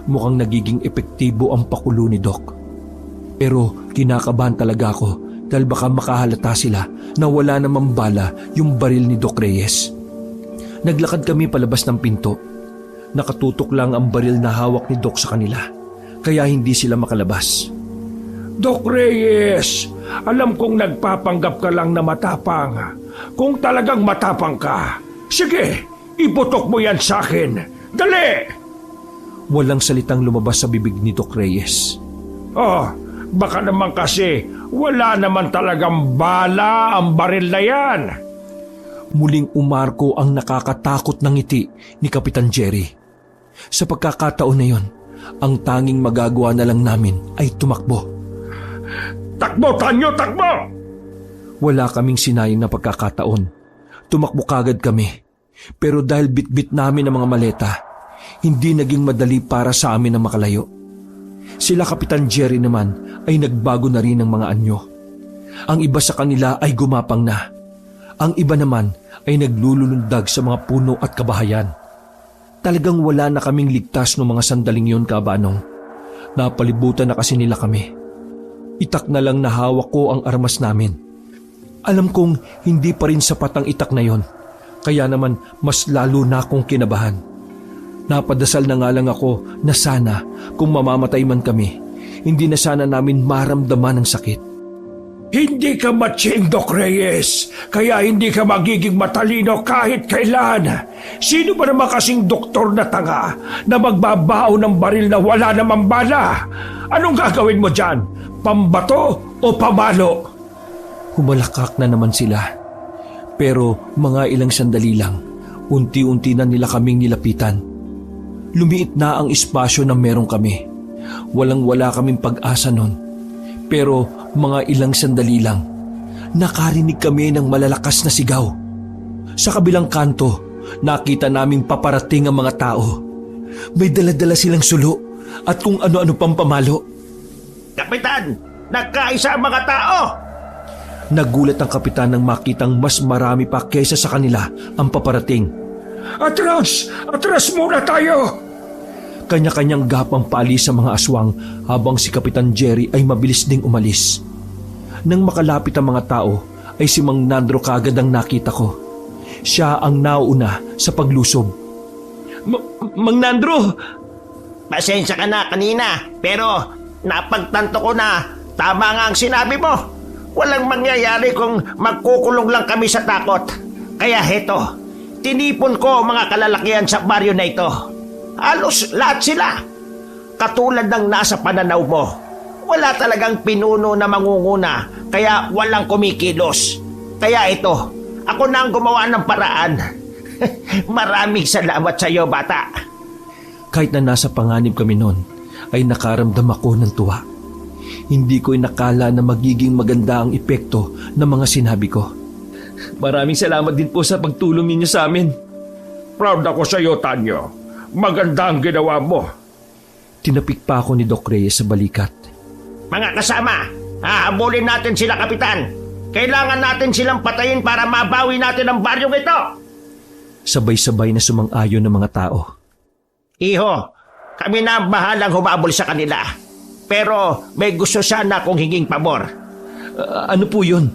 Mukhang nagiging epektibo ang pakulo ni Doc. Pero kinakabahan talaga ako dahil baka makahalata sila na wala namang bala yung baril ni Doc Reyes. Naglakad kami palabas ng pinto. Nakatutok lang ang baril na hawak ni Doc sa kanila, kaya hindi sila makalabas. Doc Reyes, alam kong nagpapanggap ka lang na matapang. Kung talagang matapang ka, sige, iputok mo yan sa akin. Dali! Walang salitang lumabas sa bibig ni Doc Reyes. Baka naman kasi wala naman talagang bala ang baril na yan. Muling umarko ang nakakatakot na ngiti ni Kapitan Jerry. Sa pagkakataon na yon, ang tanging magagawa na lang namin ay tumakbo. Takbo, Tanyo, takbo! Wala kaming sinayang na pagkakataon. Tumakbo kagad kami. Pero dahil bitbit namin ang mga maleta, hindi naging madali para sa amin na makalayo. Sila Kapitan Jerry naman ay nagbago na rin ng mga anyo. Ang iba sa kanila ay gumapang na. Ang iba naman ay naglulundag sa mga puno at kabahayan. Talagang wala na kaming ligtas noong mga sandaling yon, Kabanong. Napalibutan na kasi nila kami. Itak na lang na hawak ko ang armas namin. Alam kong hindi pa rin sapat ang itak na yon, kaya naman mas lalo na akong kinabahan. Napadasal na nga lang ako na sana kung mamamatay man kami, hindi na sana namin maramdaman ang sakit. Hindi ka matching, Doc Reyes. Kaya hindi ka magiging matalino kahit kailan. Sino ba naman kasing doktor na tanga na magbabao ng baril na wala namang bala? Anong gagawin mo dyan? Pambato o pamalo? Humalakak na naman sila. Pero mga ilang sandali lang, unti-unti na nila kaming nilapitan. Lumiit na ang espasyo na meron kami. Walang-wala kaming pag-asa nun. Pero mga ilang sandali lang, nakarinig kami ng malalakas na sigaw. Sa kabilang kanto, nakita naming paparating ang mga tao. May dala-dala silang sulo at kung ano-ano pang pamalo. Kapitan, nagkaisa ang mga tao! Nagulat ang kapitan nang makitang mas marami pa kaysa sa kanila ang paparating. Atras! Atras muna tayo! Kanya-kanyang gapang paalis sa mga aswang habang si Kapitan Jerry ay mabilis ding umalis. Nang makalapit ang mga tao ay si Mang Nandro kaagad ang nakita ko. Siya ang nauna sa paglusob. Mang Nandro! Pasensya ka na kanina, pero napagtanto ko na tama nga ang sinabi mo. Walang mangyayari kung magkukulong lang kami sa takot. Kaya heto, tinipon ko ang mga kalalakihan sa baryo na ito. Halos lahat sila. Katulad ng nasa pananaw mo. Wala talagang pinuno na mangunguna, kaya walang kumikilos. Kaya ito, ako na ang gumawa ng paraan. Maraming salamat sa iyo, bata. Kahit na nasa panganib kami noon, ay nakaramdam ako ng tuwa. Hindi ko inakala na magiging maganda ang epekto ng mga sinabi ko. Maraming salamat din po sa pagtulong ninyo sa amin. Proud ako sa iyo, Tanyo. Maganda ang ginawa mo. Tinapik pa ako ni Doc Reyes sa balikat. Mga kasama, hahabulin natin sila, Kapitan. Kailangan natin silang patayin para mabawi natin ang baryong ito. Sabay-sabay na sumang-ayon ng mga tao. Iho, kami na ang bahalang humabol sa kanila. Pero may gusto sana kong hinging pabor. Ano po yun?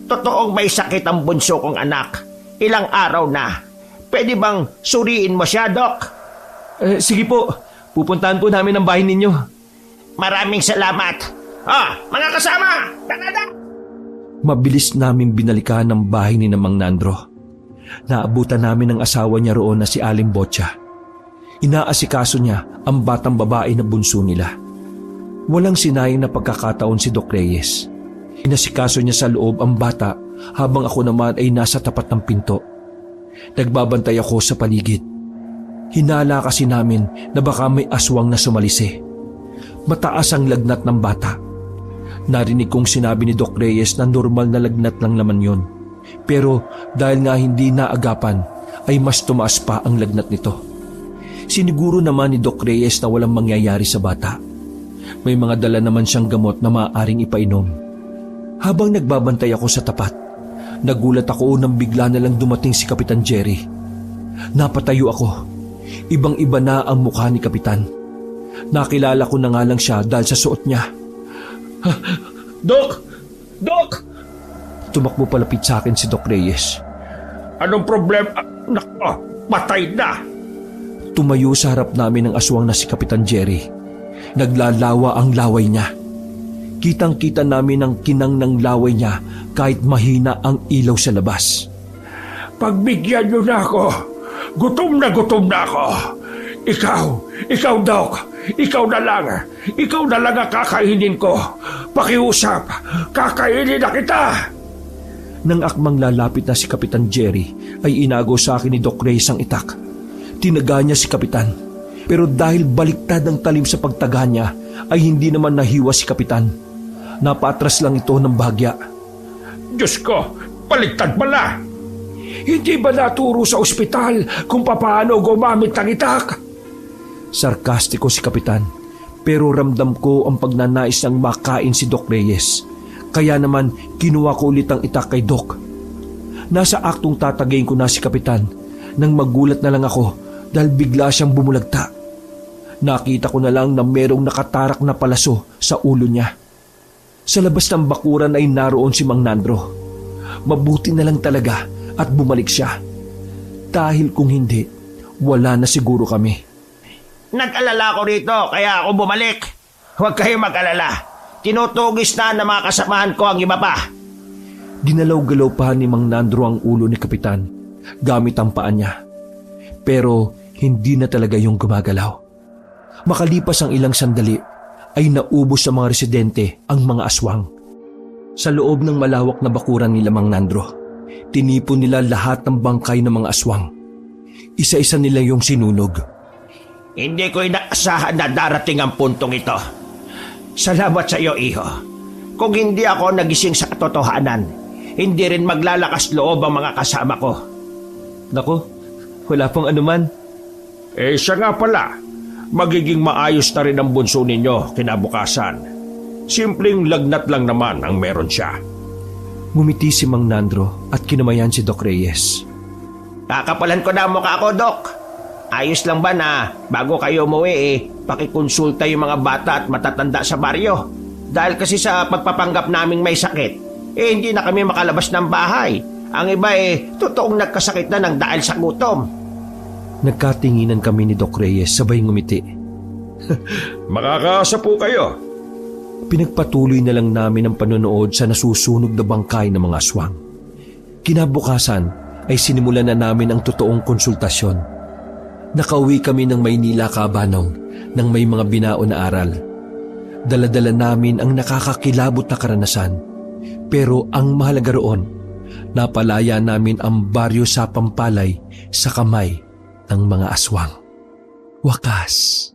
Totoong may sakit ang bunso kong anak. Ilang araw na. Pwede bang suriin mo siya, Doc? Sige po, pupuntahan po namin ang bahay ninyo. Maraming salamat. Mga kasama, tara! Mabilis namin binalikan ang bahay ni Mang Nandro. Naabutan namin ang asawa niya roon na si Aling Botya. Inaasikaso niya ang batang babae na bunso nila. Walang sinayang na pagkakataon si Doc Reyes. Inasikaso niya sa loob ang bata habang ako naman ay nasa tapat ng pinto. Nagbabantay ako sa paligid. Hinala kasi namin na baka may aswang na sumalisi. Mataas ang lagnat ng bata. Narinig kong sinabi ni Doc Reyes na normal na lagnat lang naman yon. Pero dahil nga hindi naagapan, ay mas tumaas pa ang lagnat nito. Siniguro naman ni Doc Reyes na walang mangyayari sa bata. May mga dala naman siyang gamot na maaaring ipainom. Habang nagbabantay ako sa tapat, nagulat ako nang bigla na lang dumating si Kapitan Jerry. Napatayo ako. Ibang-iba na ang mukha ni Kapitan. Nakilala ko na nga lang siya dahil sa suot niya. Doc! Doc! Tumakbo palapit sa akin si Doc Reyes. Anong problema? Nako, patay na! Tumayo sa harap namin ang aswang na si Kapitan Jerry. Naglalawa ang laway niya. Kitang-kita namin ang kinang ng laway niya kahit mahina ang ilaw sa labas. Pagbigyan niyo na ako. Gutom na ako. Ikaw, Doc. Ikaw na lang ang kakainin ko. Pakiusap, kakainin na kita. Nang akmang lalapit na si Kapitan Jerry, ay inago sa akin ni Doc Reyes ang itak. Tinaga niya si Kapitan. Pero dahil baliktad ang talim sa pagtaga niya, ay hindi naman nahiwa si Kapitan. Napatras lang ito ng bahagya. Diyos ko, baliktad pala. Hindi ba naturo sa ospital kung paano gumamit ng itak? Sarkastiko si Kapitan, pero ramdam ko ang pagnanais ng makain si Doc Reyes. Kaya naman kinuha ko ulit ang itak kay Doc. Nasa aktong tatagayin ko na si Kapitan nang magulat na lang ako dahil bigla siyang bumulagta. Nakita ko na lang na merong nakatarak na palaso sa ulo niya. Sa labas ng bakuran ay naroon si Mang Nandro. Mabuti na lang talaga at bumalik siya. Dahil kung hindi, wala na siguro kami. Nag-alala ko rito kaya ako bumalik. Huwag kayong mag-alala. tinutugis na ng mga kasamahan ko ang iba pa. Ginalaw-galaw pa ni Mang Nandro ang ulo ni Kapitan gamit ang paa niya. Pero hindi na talaga yung gumagalaw. Makalipas ang ilang sandali ay naubos sa mga residente ang mga aswang. Sa loob ng malawak na bakuran nila Mang Nandro, tinipon nila lahat ng bangkay ng mga aswang. Isa-isa nila yung sinunog. Hindi ko inaasahan na darating ang puntong ito. Salamat sa iyo, iho. Kung hindi ako nagising sa katotohanan, hindi rin maglalakas loob ang mga kasama ko. Nako, wala pong anuman. Siya nga pala, magiging maayos na rin ang bunso ninyo kinabukasan. Simpleng lagnat lang naman ang meron siya. Ngumiti si Mang Nandro at kinamayan si Doc Reyes. Kakapalan ko na ang mukha ko, Doc. Ayos lang ba na bago kayo umuwi pakikonsulta yung mga bata at matatanda sa baryo? Dahil kasi sa pagpapanggap naming may sakit, hindi na kami makalabas ng bahay. Ang iba totoong nagkasakit na ng dahil sa gutom. Nagkatinginan kami ni Doc Reyes sabay ngumiti. Makakaasa po kayo. Pinagpatuloy na lang namin ang panonood sa nasusunog na bangkay ng mga aswang. Kinabukasan ay sinimulan na namin ang totoong konsultasyon. Nakauwi kami ng Maynila Kabanong nang may mga binaon na aral. Dala-dala namin ang nakakakilabot na karanasan. Pero ang mahalaga roon, napalaya namin ang baryo sa Pampalay sa kamay ng mga aswang. Wakas.